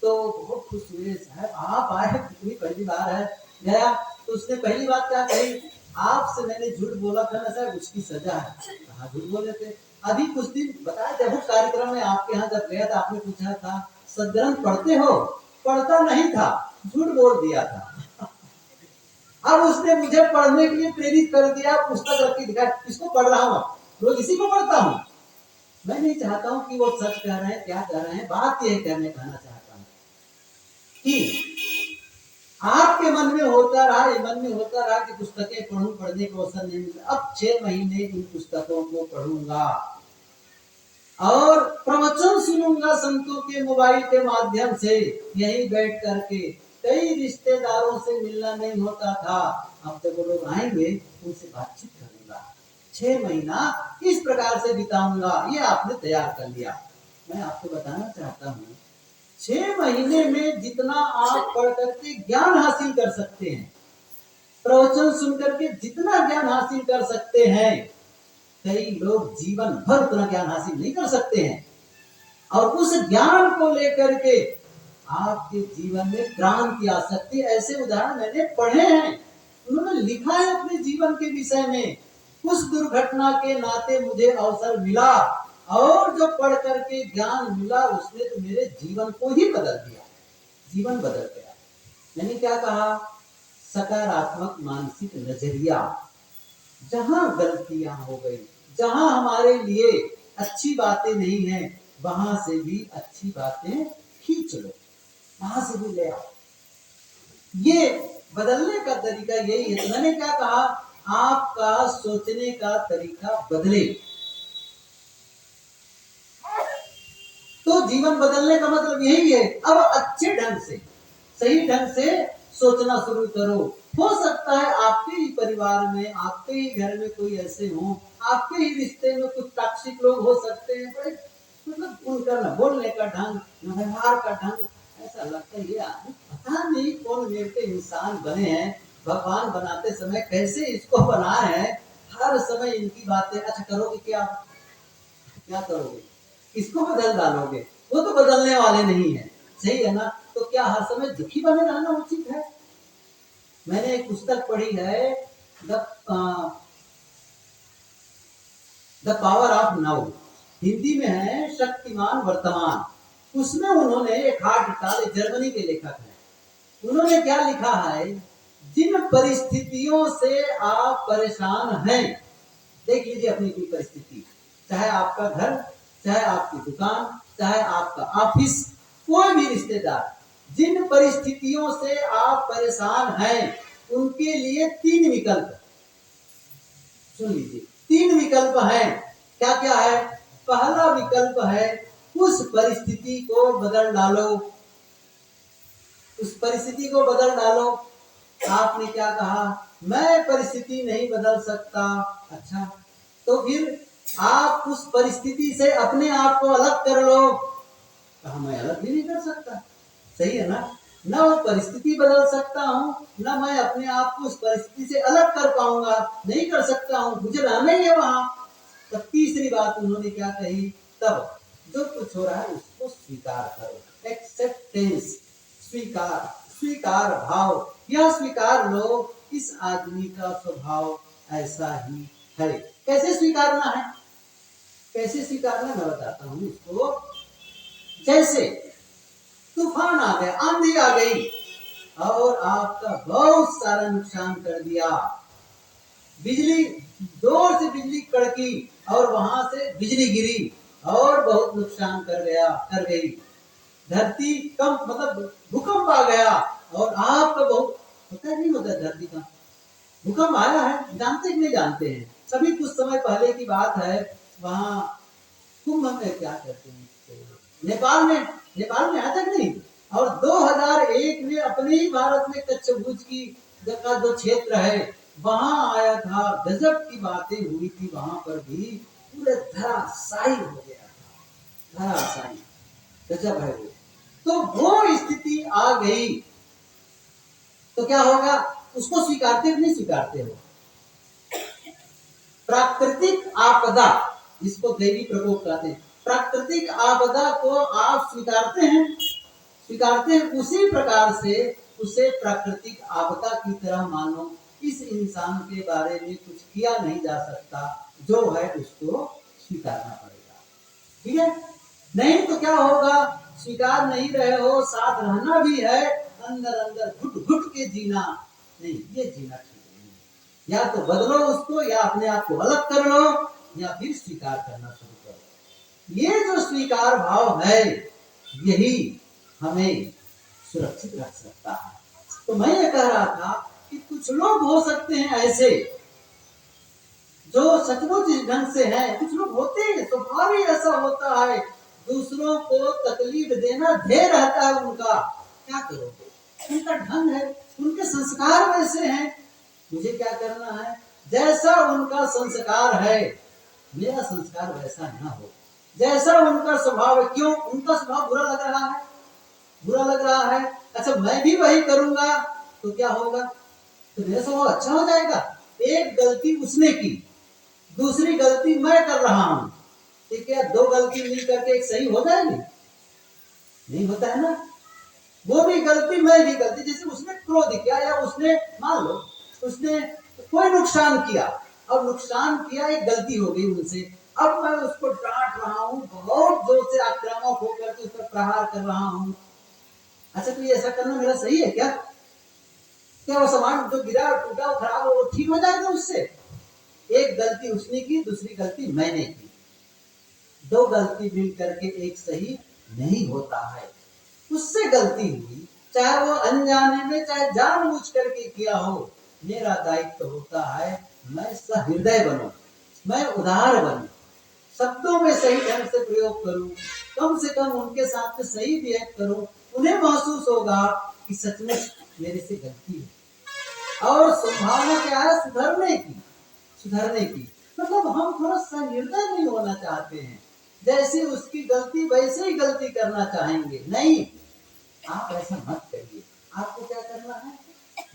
तो बहुत खुश हुए, साहब आप आए, कितनी पहली बार है। गया तो उसने पहली बात क्या कही, आपसे मैंने झूठ बोला था ना साहब, उसकी सजा है। कहा झूठ बोले थे? अभी कुछ दिन बताया जब उस कार्यक्रम में आपके यहाँ जब गया था, आपने पूछा था सदग्रंथ पढ़ते हो? पढ़ता नहीं था, झूठ बोल दिया था। अब उसने मुझे पढ़ने के लिए प्रेरित कर दिया, पुस्तक रख के दिखा, इसको पढ़ रहा हूँ, रोज इसी को पढ़ता हूँ। मैं नहीं चाहता हूँ कि वो सच कह रहे हैं, क्या कह रहे हैं, बात यह कहना चाहता हूँ कि आपके मन में होता रहा, मन में होता रहा कि पुस्तकें पढ़ूं, पढ़ने का अवसर नहीं मिला। अब 6 महीने इन पुस्तकों को पढ़ूंगा और प्रवचन सुनूंगा संतों के मोबाइल के माध्यम से, यही बैठ करके। कई रिश्तेदारों से मिलना नहीं होता था, अब जब वो लोग आएंगे उनसे बातचीत करूंगा। 6 महीना इस प्रकार से बिताऊंगा, ये आपने तैयार कर लिया। मैं आपको बताना चाहता हूँ, 6 महीने में जितना आप पढ़ करके ज्ञान हासिल कर सकते हैं, प्रवचन सुन करके जितना ज्ञान हासिल कर सकते हैं, कई लोग जीवन भर उतना ज्ञान हासिल नहीं कर सकते हैं। और उस ज्ञान को लेकर के आपके जीवन में क्रांति आ सकती है। ऐसे उदाहरण मैंने पढ़े हैं, उन्होंने लिखा है अपने जीवन के विषय में। उस दुर्घटना के नाते मुझे अवसर मिला और जो पढ़ करके ज्ञान मिला उसने तो मेरे जीवन को ही बदल दिया, जीवन बदल गया। मैंने क्या कहा, सकारात्मक मानसिक नजरिया। जहां गलतियां हो गई, जहां हमारे लिए अच्छी बातें नहीं है, वहां से भी अच्छी बातें खींच लो, वहां से भी ले आओ। ये बदलने का तरीका यही है। तो मैंने क्या कहा, आपका सोचने का तरीका बदले तो जीवन बदलने का मतलब यही है। अब अच्छे ढंग से, सही ढंग से सोचना शुरू करो। हो सकता है आपके ही परिवार में, आपके ही घर में कोई ऐसे हो, आपके ही रिश्ते में कुछ टॉक्सिक लोग हो सकते हैं, बड़े मतलब उनका न बोलने का ढंग, न व्यवहार का ढंग, ऐसा लगता है ये आदमी पता नहीं कौन मेरे के इंसान बने हैं। भगवान बनाते समय कैसे इसको बनाए हैं, हर समय इनकी बातें। अच्छा करोगे क्या, क्या करोगे, किसको बदल डालोगे? वो तो बदलने वाले नहीं है, सही है ना? तो क्या हर समय दुखी बने रहना उचित है? मैंने एक पुस्तक पढ़ी है, the power of now, Hindi में है शक्तिमान वर्तमान। उसमें उन्होंने एक हार्ट, जर्मनी के लेखक हैं, उन्होंने क्या लिखा है, जिन परिस्थितियों से आप परेशान हैं, देख लीजिए अपनी कोई परिस्थिति, चाहे आपका घर, चाहे आपकी दुकान, चाहे आपका ऑफिस, कोई भी रिश्तेदार, जिन परिस्थितियों से आप परेशान हैं उनके लिए 3 विकल्प, सुन लीजिए, 3 विकल्प हैं। क्या क्या है? पहला विकल्प है उस परिस्थिति को बदल डालो, उस परिस्थिति को बदल डालो। आपने क्या कहा, मैं परिस्थिति नहीं बदल सकता। अच्छा, तो फिर आप उस परिस्थिति से अपने आप को अलग कर लो। कहा मैं अलग भी नहीं कर सकता, सही है ना? न वो परिस्थिति बदल सकता हूँ, न मैं अपने आप को उस परिस्थिति से अलग कर पाऊंगा, नहीं कर सकता हूँ, मुझे रहना ही है वहां। तब तीसरी बात उन्होंने क्या कही, तब जो कुछ हो रहा है उसको स्वीकार करो, एक्सेप्टेंस, स्वीकार, स्वीकार भाव, यह स्वीकार लो इस आदमी का स्वभाव ऐसा ही है। कैसे स्वीकारना है, कैसे स्वीकारना मैं बताता हूँ इसको। जैसे तूफान आ गया, आंधी आ गई और आपका बहुत सारा नुकसान कर दिया, बिजली, जोर से बिजली कड़की और वहां से बिजली गिरी और बहुत नुकसान कर गई। धरती कम, मतलब भूकंप आ गया और आपका बहुत, पता नहीं होता धरती का भूकंप आया है, जानते कि नहीं जानते हैं? सभी कुछ समय पहले की बात है, वहां कुंभ में क्या कहते हैं, नेपाल में आया था कि नहीं? और 2001 में अपने ही भारत में कच्छभुज की का जो क्षेत्र है वहां आया था, गजब की बातें हुई थी वहां पर भी, पूरे धराशायी हो गया था, धराशायी, गजब है वो। तो वो स्थिति आ गई तो क्या होगा, उसको स्वीकारते कि नहीं स्वीकारते हो? प्राकृतिक आपदा, जिसको देवी प्रकोप कहते हैं, प्राकृतिक आपदा को आप स्वीकारते हैं? स्वीकारते हैं। उसी प्रकार से उसे प्राकृतिक आपदा की तरह मानो, इस इंसान के बारे में कुछ किया नहीं जा सकता, जो है उसको स्वीकारना पड़ेगा। ठीक है? नहीं तो क्या होगा, स्वीकार नहीं रहे हो, साथ रहना भी है, अंदर अंदर घुट घुट के जीना, नहीं, ये जीना ठीक नहीं है। या तो बदलो उसको, या अपने आप को अलग कर लो, या फिर स्वीकार करना शुरू करो। ये जो स्वीकार भाव है, यही हमें सुरक्षित रख सकता है। तो मैं ये कह रहा था कि कुछ लोग हो सकते हैं ऐसे जो सचमुच इस ढंग से हैं, कुछ लोग होते हैं, स्वभाव ही ऐसा होता है, दूसरों को तकलीफ देना ध्येय रहता है उनका। क्या करोगे, उनका ढंग है, उनके संस्कार वैसे हैं, मुझे क्या करना है, जैसा उनका संस्कार है मेरा संस्कार वैसा ना हो, जैसा उनका स्वभाव है। क्यों? उनका स्वभाव बुरा लग रहा है, बुरा लग रहा है, अच्छा मैं भी वही करूंगा तो क्या होगा, तो मेरा स्वभाव अच्छा हो जाएगा। एक गलती उसने की, दूसरी गलती मैं कर रहा हूं, ठीक है, दो गलती मिल करके एक सही हो जाएगी? नहीं होता है ना। वो भी गलती, मैं भी गलती, जैसे उसने क्रोध किया, या उसने मान लो उसने कोई नुकसान किया, और नुकसान किया, एक गलती हो गई उनसे, अब मैं उसको डांट रहा हूं, बहुत जोर से आक्रामक होकर के उस पर प्रहार कर रहा हूं। अच्छा तो ये ऐसा करना मेरा सही है क्या? क्या वो सामान जो गिरा टूटा खराब हो ठीक हो जाएगा उससे? एक गलती उसने की, दूसरी गलती मैंने की, दो गलती मिल करके एक सही नहीं होता है। उससे गलती हुई, चाहे वो अनजाने में चाहे जानबूझ करके किया हो, मेरा दायित्व होता है मैं सहृदय बनूं, मैं उदार बनूं, शब्दों में सही ढंग से प्रयोग करूं, कम से कम उनके साथ में सही बिहेव करूं, उन्हें महसूस होगा कि सचमुच मेरे से गलती है, और संभावना क्या है सुधरने की, सुधरने की। मतलब हम थोड़ा सहृदय नहीं होना चाहते हैं, जैसी उसकी गलती वैसे ही गलती करना चाहेंगे। नहीं, आप ऐसा मत करिए। आपको क्या करना है,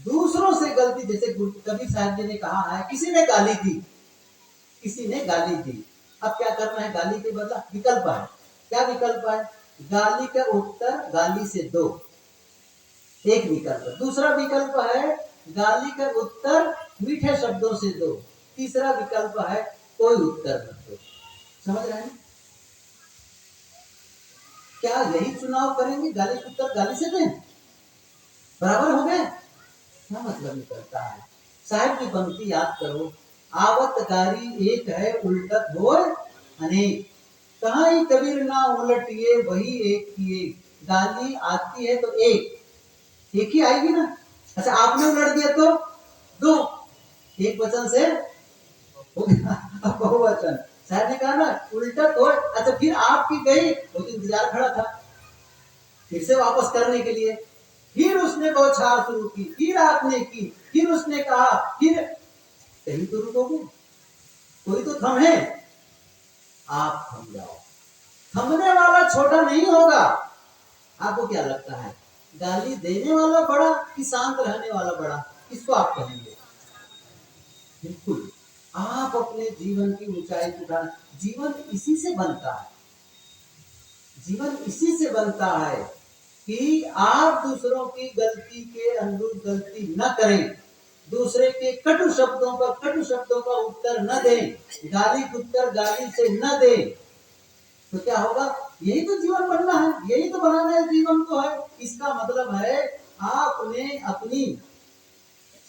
दूसरों से गलती, जैसे कबीर साहब जी ने कहा है, किसी ने गाली दी, किसी ने गाली दी, अब क्या करना है, गाली के बदला विकल्प है। क्या विकल्प है? गाली का उत्तर गाली से दो, एक विकल्प। दूसरा विकल्प है गाली का उत्तर मीठे शब्दों से दो। तीसरा विकल्प है कोई उत्तर मत दो। समझ रहे हैं? क्या यही चुनाव करेंगे, गाली का उत्तर गाली से दें, बराबर हो गए? क्या मतलब निकलता है? साहिब की पंक्ति याद करो, आवत गारी एक है, उल्टत हो अनेक, कहाँ ही कबीर ना उलटिए वही एक किए, गाली आती है तो एक ही आएगी ना। अच्छा आपने उलट दिया तो दो, एक वचन से हो गया अब बहुवचन। साहब ने कहा ना उल्टा तो, अच्छा फिर आपकी गई, वो तो इंतजार खड़ा था फिर से वापस करने के लिए, फिर उसने बौछार शुरू की, फिर आपने की, फिर उसने कहा, फिर कहीं तो रुकोगे, कोई तो थमे, आप थम जाओ। थमने वाला छोटा नहीं होगा। आपको क्या लगता है, गाली देने वाला बड़ा कि शांत रहने वाला बड़ा, किसको आप कहेंगे? बिल्कुल, आप अपने जीवन की ऊंचाई उठाना, जीवन इसी से बनता है, जीवन इसी से बनता है कि आप दूसरों की गलती के अनुरूप गलती न करें, दूसरे के कटु शब्दों पर कटु शब्दों का उत्तर न दें, गाली उत्तर गाली से न दें, तो क्या होगा? यही तो जीवन बनना है, यही तो बनाना है जीवन को है। इसका मतलब है आपने अपनी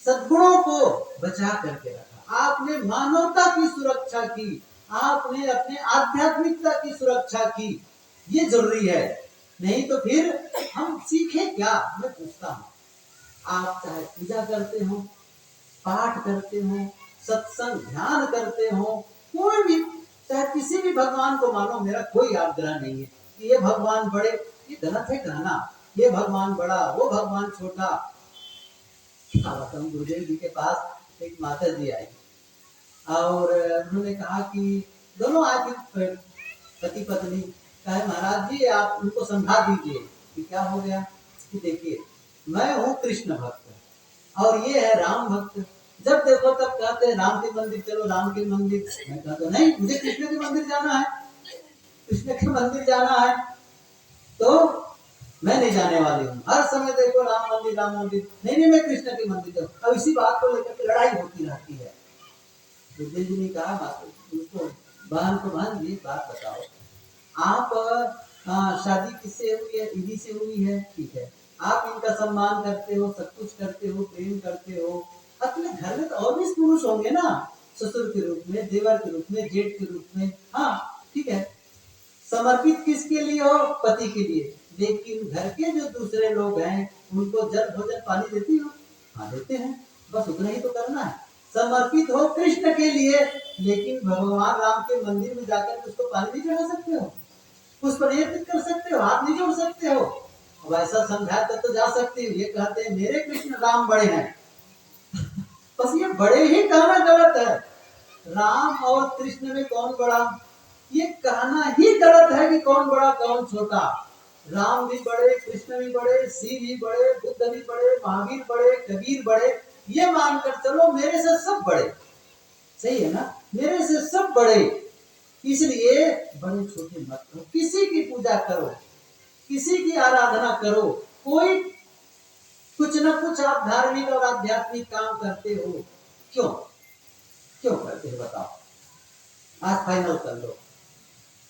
सद्गुणों को बचा करके रखा, आपने मानवता की सुरक्षा की, आपने अपने आध्यात्मिकता की सुरक्षा की, ये जरूरी है। नहीं तो फिर हम सीखे क्या? मैं पूछता हूँ, आप चाहे पूजा करते हो, पाठ करते हो, सत्संग ध्यान करते हो, कोई भी चाहे किसी भी भगवान को मानो, मेरा कोई आग्रह नहीं है कि ये भगवान बड़े, ये गलत है कहना। ये भगवान बड़ा, वो भगवान छोटा। गुरुदेव जी के पास एक माता जी आई और उन्होंने कहा कि दोनों आज पति पत्नी कहे महाराज जी आप उनको समझा दीजिए कि क्या हो गया कि देखिए मैं हूँ कृष्ण भक्त और ये है राम भक्त। जब देखो तब कहते हैं राम के मंदिर चलो, राम के मंदिर। मैं कहता नहीं, मुझे कृष्ण के मंदिर जाना है, कृष्ण के मंदिर जाना है। तो मैं नहीं जाने वाली हूँ। हर समय देखो राम मंदिर राम मंदिर, नहीं नहीं मैं कृष्ण के मंदिर जाऊँ। अब इसी बात को लेकर के लड़ाई होती रहती है। गुरुदेव जी ने कहा उसको बहन को, बहन जी बात बताओ, आप शादी किससे हुई है? इन्हीं से हुई है, ठीक है। आप इनका सम्मान करते हो, सब कुछ करते हो, प्रेम करते हो। अपने घर में तो और भी पुरुष होंगे ना, ससुर के रूप में, देवर के रूप में, जेठ के रूप में, हाँ ठीक है। समर्पित किसके लिए हो? पति के लिए। लेकिन घर के जो दूसरे लोग हैं उनको जल भोजन पानी देती हो? हाँ देते हैं, बस उतना ही तो करना है। समर्पित हो कृष्ण के लिए, लेकिन भगवान राम के मंदिर में जाकर उसको पानी नहीं चढ़ा सकते हो, उस पर अर्पित कर सकते हो, हाथ नहीं जोड़ सकते हो। अब ऐसा समझा तो जा सकती हो। ये कहते हैं मेरे कृष्ण राम बड़े हैं। बस ये बड़े ही कहना गलत है। राम और कृष्ण में कौन बड़ा, ये कहना ही गलत है कि कौन बड़ा कौन छोटा। राम भी बड़े, कृष्ण भी बड़े, शिव भी बड़े, बुद्ध भी बड़े, महावीर बड़े, कबीर बड़े, ये मानकर चलो मेरे से सब बड़े। सही है ना, मेरे से सब बड़े। इसलिए बड़े छोटे मत करो, किसी की पूजा करो, किसी की आराधना करो। कोई कुछ न कुछ आप धार्मिक और आध्यात्मिक काम करते हो, क्यों क्यों करते हो बताओ? आज फाइनल कर लो,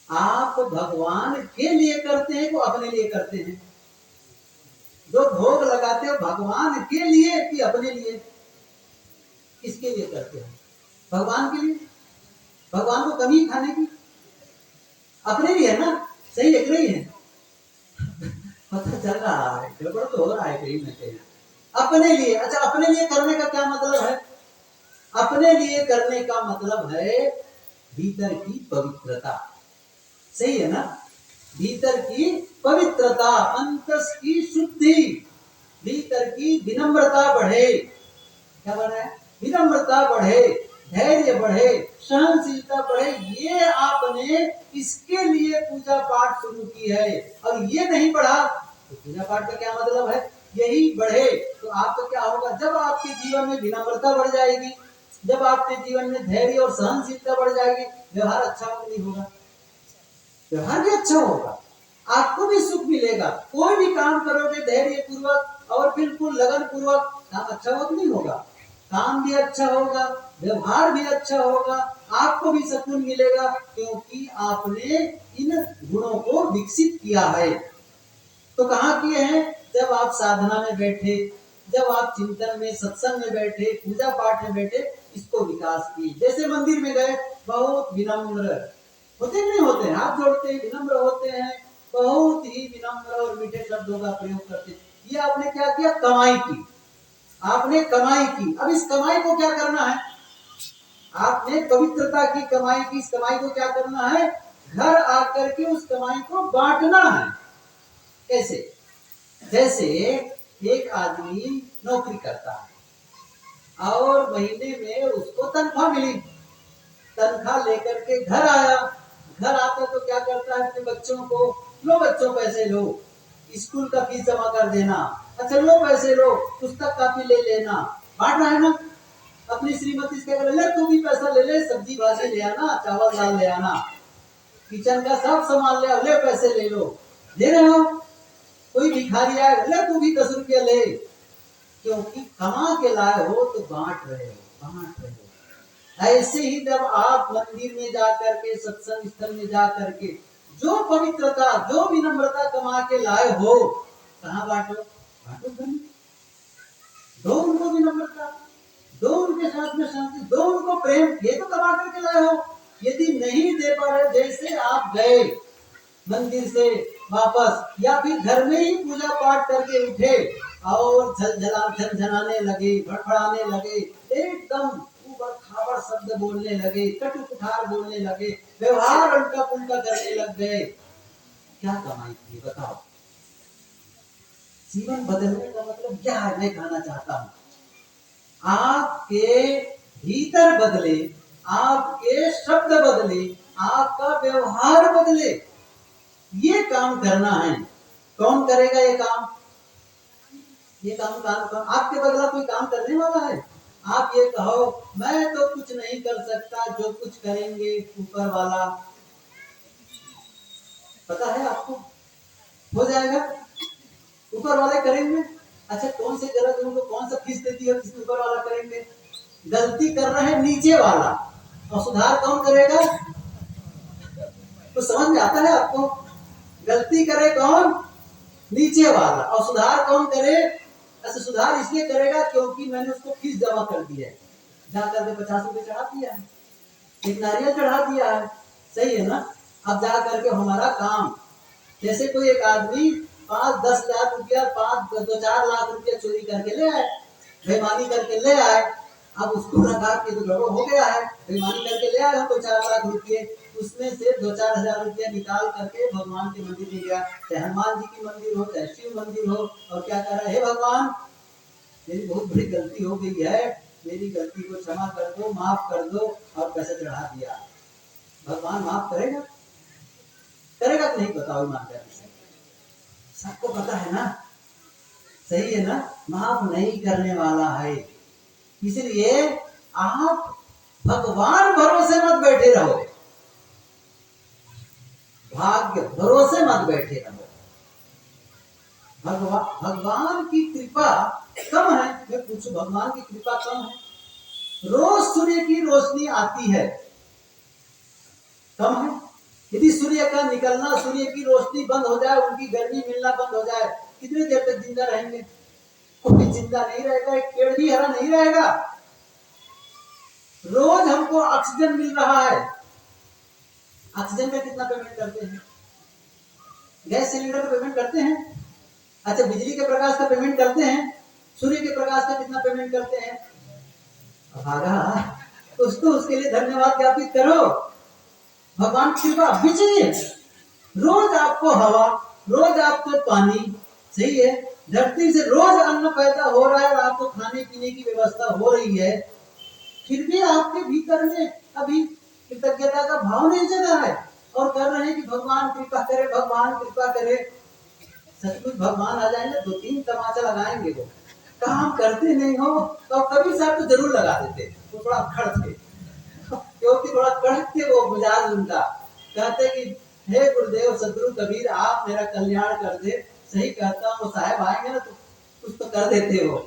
आप भगवान के लिए करते हैं कि अपने लिए करते हैं? जो भोग लगाते हो भगवान के लिए कि अपने लिए? किसके लिए करते हो? भगवान के लिए। भगवान को कमी खाने की अपने लिए है ना? सही है कि नहीं है? पता चल रहा है, गड़बड़ तो हो रहा है कहीं ना कहीं। अपने लिए, अच्छा अपने लिए करने का क्या मतलब है? अपने लिए करने का मतलब है भीतर की पवित्रता। सही है ना? भीतर की पवित्रता, अंतस की शुद्धि, भीतर की विनम्रता बढ़े। क्या बढ़े? विनम्रता बढ़े, धैर्य बढ़े, सहनशीलता बढ़े। ये आपने इसके लिए पूजा पाठ शुरू की है, और ये नहीं बढ़ा तो पूजा पाठ का क्या मतलब है? यही बढ़े तो आपका क्या होगा? जब आपके जीवन में विनम्रता बढ़ जाएगी, जब आपके जीवन में धैर्य और सहनशीलता बढ़ जाएगी, व्यवहार अच्छा नहीं होगा, व्यवहार भी अच्छा होगा, आपको भी सुख मिलेगा। कोई भी काम करोगे धैर्य पूर्वक और बिल्कुल लगन पूर्वक, काम अच्छा हो नहीं होगा? काम भी अच्छा होगा, व्यवहार भी अच्छा होगा, आपको भी सुकून मिलेगा, क्योंकि आपने इन गुणों को विकसित किया है। तो कहाँ किए हैं? जब आप साधना में बैठे, जब आप चिंतन में, सत्संग में बैठे, पूजा पाठ में बैठे, इसको विकास किए। जैसे मंदिर में गए, बहुत विनम्र होते नहीं होते, हाथ जोड़ते विनम्र होते हैं, बहुत ही विनम्र और मीठे शब्दों का प्रयोग करते। ये आपने क्या किया? कमाई की, आपने कमाई की। अब इस कमाई को क्या करना है? आपने पवित्रता की कमाई की, इस कमाई को क्या करना है? घर आकर के उस कमाई को बांटना है। कैसे? जैसे एक आदमी नौकरी करता है और महीने में उसको तनख्वाह मिली, तनख्वाह लेकर के घर आया, घर आता तो क्या करता है? अपने बच्चों को, लो बच्चों पैसे लो, स्कूल का फीस जमा कर देना, अच्छा लो पैसे लो, पुस्तक कापी ले लेना, बांट रहा है ना? अपनी श्रीमती से कह ले तू भी पैसा ले ले, सब्जी भाजी ले आना, चावल दाल ले आना, किचन का सब सामान ले, ले पैसे ले लो, दे रहे हो। कोई भिखारी आए, ले तू भी 10 रुपया ले, क्योंकि कमा के लाए हो तो बांट रहे हो, बांट रहे हो। ऐसे ही जब आप मंदिर में जाकर के, सत्संग स्थल में जाकर के जो पवित्रता, जो विनम्रता कमा के लाए हो, कहाँ बांटो? बांटो घर में, दो उनको विनम्रता, दो उनके साथ में शांति, दो उनको प्रेम, ये तो कमा करके लाए हो। यदि नहीं दे पा रहे, जैसे आप गए मंदिर से वापस या फिर घर में ही पूजा पाठ करके उठे और झनझनाने लगे, फड़फड़ाने लगे, एकदम ऊपर खाबड़ शब्द बोलने लगे, कटु कुठार बोलने लगे, व्यवहार उल्टा पुल्टा करने लग गए, क्या कमाई की बताओ? जीवन बदलने का मतलब क्या है, मैं कहना चाहता हूं आपके भीतर बदले, आपके शब्द बदले, आपका व्यवहार बदले, ये काम करना है। कौन करेगा ये काम? ये काम आपके बदला कोई काम करने वाला है? आप ये कहो मैं तो कुछ नहीं कर सकता, जो कुछ करेंगे ऊपर वाला। पता है आपको हो जाएगा, ऊपर वाले करेंगे। अच्छा कौन से गलत उनको कौन सा फीस देती है जिसमें ऊपर वाला करेंगे? गलती कर रहे हैं नीचे वाला, और सुधार कौन करेगा? तो समझ में आता है आपको? गलती करे कौन? नीचे वाला, और सुधार कौन करे? ऐसे सुधार इसलिए करेगा क्योंकि मैंने उसको फीस जमा कर दी है, जाकर के 50 रुपए चढ़ा दिया है, एक नारियल चढ़ा दिया है, सही है ना? अब जा करके हमारा काम, जैसे कोई एक आदमी 5-10 लाख रुपया, 5-4 लाख रुपया चोरी करके ले आए, बेईमानी करके ले आए, अब उसको लगा के तो गड़बड़ हो गया है, बेईमानी करके ले आए हम तो 4 लाख रुपये, उसमें से 2-4 हजार रुपया निकाल करके भगवान के मंदिर में गया, चाहे हनुमान जी की मंदिर हो, चाहे शिव मंदिर हो, और क्या कह रहा है, हे भगवान मेरी बहुत बड़ी गलती हो गई है, मेरी गलती को क्षमा कर दो, माफ कर दो, और पैसे चढ़ा दिया। भगवान माफ करेगा? करेगा तो नहीं, बताओ ईमानदारी से, सबको पता है ना, सही है ना? माफ नहीं करने वाला है। इसलिए आप भगवान भरोसे मत बैठे रहो, भाग्य भरोसे मत बैठे रहो। भगवान की कृपा कम है, मैं पूछू भगवान की कृपा कम है? रोज सूर्य की रोशनी आती है, कम है? यदि सूर्य का निकलना, सूर्य की रोशनी बंद हो जाए, उनकी गर्मी मिलना बंद हो जाए, कितनी देर तक जिंदा रहेंगे? कोई जिंदा नहीं रहेगा, एक पेड़ भी हरा नहीं रहेगा। रोज हमको ऑक्सीजन मिल रहा है, ऑक्सीजन का कितना पेमेंट करते हैं? गैस सिलेंडर का पेमेंट करते हैं? अच्छा बिजली के प्रकाश का पेमेंट करते हैं? सूर्य के प्रकाश का कितना पेमेंट करते हैं? भागा उसको, उसके लिए धन्यवाद ज्ञापित करो। भगवान की कृपा भी चाहिए। रोज आपको हवा, रोज आपको पानी, सही है, धरती से रोज अन्न पैदा हो रहा है, आपको खाने पीने की व्यवस्था हो रही है, फिर भी आपके भीतर में अभी कृतज्ञता का भाव नहीं जगा है, और कर रहे हैं कि भगवान कृपा करे, भगवान कृपा करे। सचमुच भगवान आ जाएंगे 2-3 तमाचा लगाएंगे, वो काम करते नहीं हो तो कभी साहब तो जरूर लगा देते, वो थोड़ा खड़ थे क्योंकि थोड़ा कड़क थे वो मिजाज उनका, कहते कि हे गुरुदेव सदगुरु कबीर आप मेरा कल्याण कर दे। सही कहता हूँ, साहब आएंगे ना तो कुछ तो कर देते हो।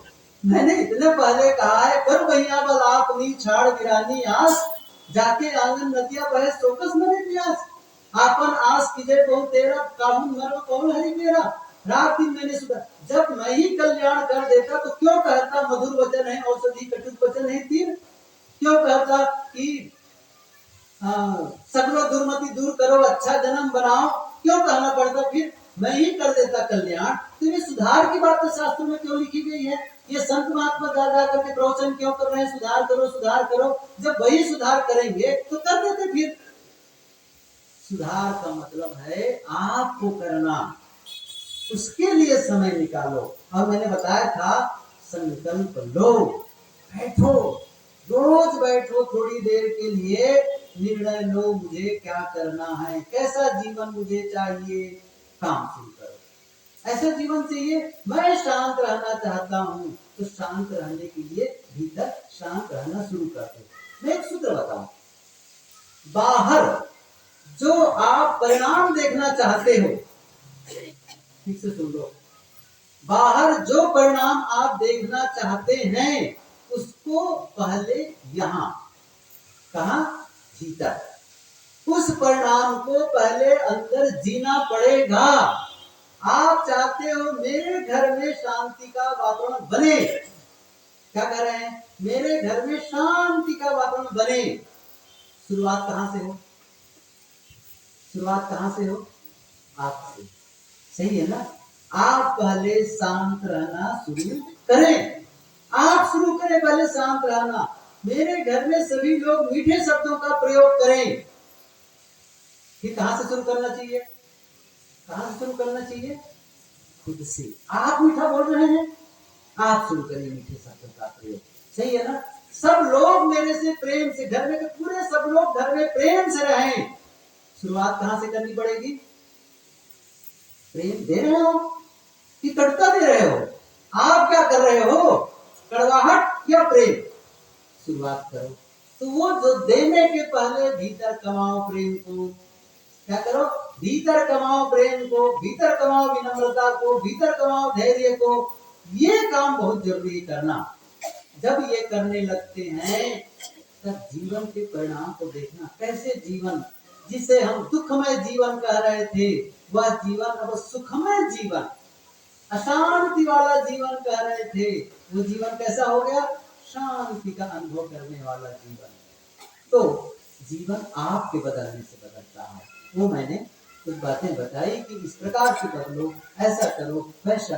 मैंने इतने पहले कहा है, कर भैया बल आपनी छाड़ गिरानी आस, जाके आंगन नदिया बहे सोकस मरे प्यास, आपन आस कीजे तो तेरा काबू मरो कौन हरि मेरा, रात दिन मैंने सुधा, जब मैं ही कल्याण कर देता तो क्यों कहता मधुर वचन है औषधि कटुक वचन है तीर, क्यों कहता कि सगलो दुर्मति दूर करो अच्छा जन्म बनाओ, क्यों कहना पड़ता? फिर मैं ही कर देता कल्याण। तो ये सुधार की बात तो शास्त्र में क्यों लिखी गई है? ये संत महात्मा जा जा करके प्रवचन क्यों कर रहे हैं, सुधार करो सुधार करो? जब वही सुधार करेंगे तो कर देते। फिर सुधार का मतलब है आपको करना, उसके लिए समय निकालो। और मैंने बताया था संकल्प लो, बैठो, रोज बैठो थोड़ी देर के लिए, निर्णय लो मुझे क्या करना है, कैसा जीवन मुझे चाहिए, काम शुरू करो। ऐसा जीवन चाहिए, मैं शांत रहना चाहता हूँ, तो शांत रहने के लिए भीतर शांत रहना शुरू कर दो। मैं एक सूत्र बताऊं, बाहर जो आप परिणाम देखना चाहते हो, ठीक से सुन लो, बाहर जो परिणाम आप देखना चाहते हैं उसको पहले यहां, कहा, भीतर, उस परिणाम को पहले अंदर जीना पड़ेगा। आप चाहते हो मेरे घर में शांति का वातावरण बने, क्या कह रहे हैं? मेरे घर में शांति का वातावरण बने। शुरुआत कहां से हो? शुरुआत कहां से हो? आपसे, सही है ना? आप पहले शांत रहना शुरू करें, आप शुरू करें पहले शांत रहना। मेरे घर में सभी लोग मीठे शब्दों का प्रयोग करें। फिर कहां से शुरू करना चाहिए? कहां से शुरू करना चाहिए? खुद से। आप मीठा बोल रहे हैं, आप शुरू करिए मीठे शब्दों का प्रयोग। सही है ना? सब लोग मेरे से प्रेम से, घर में पूरे सब लोग घर में प्रेम से रहें। शुरुआत कहां से करनी पड़ेगी? प्रेम दे रहे हो कि कड़ता दे रहे हो? आप क्या कर रहे हो, कड़वाहट या प्रेम? शुरुआत करो। तो वो जो देने के पहले भीतर कमाओ प्रेम को। क्या करो? भीतर कमाओ प्रेम को, भीतर कमाओ विनम्रता को, भीतर कमाओ धैर्य को। ये काम बहुत जरूरी करना। जब ये करने लगते हैं तब जीवन के परिणाम को देखना। कैसे जीवन, जिसे हम दुखमय जीवन कह रहे थे, वह जीवन अब सुखमय जीवन, अशांति वाला जीवन कह रहे थे, वो जीवन कैसा हो गया? शांति का अनुभव करने वाला जीवन। तो जीवन आपके बदलने से बदलता है। वो मैंने कुछ बातें बताई कि इस प्रकार से बदलो, ऐसा करो, वैसा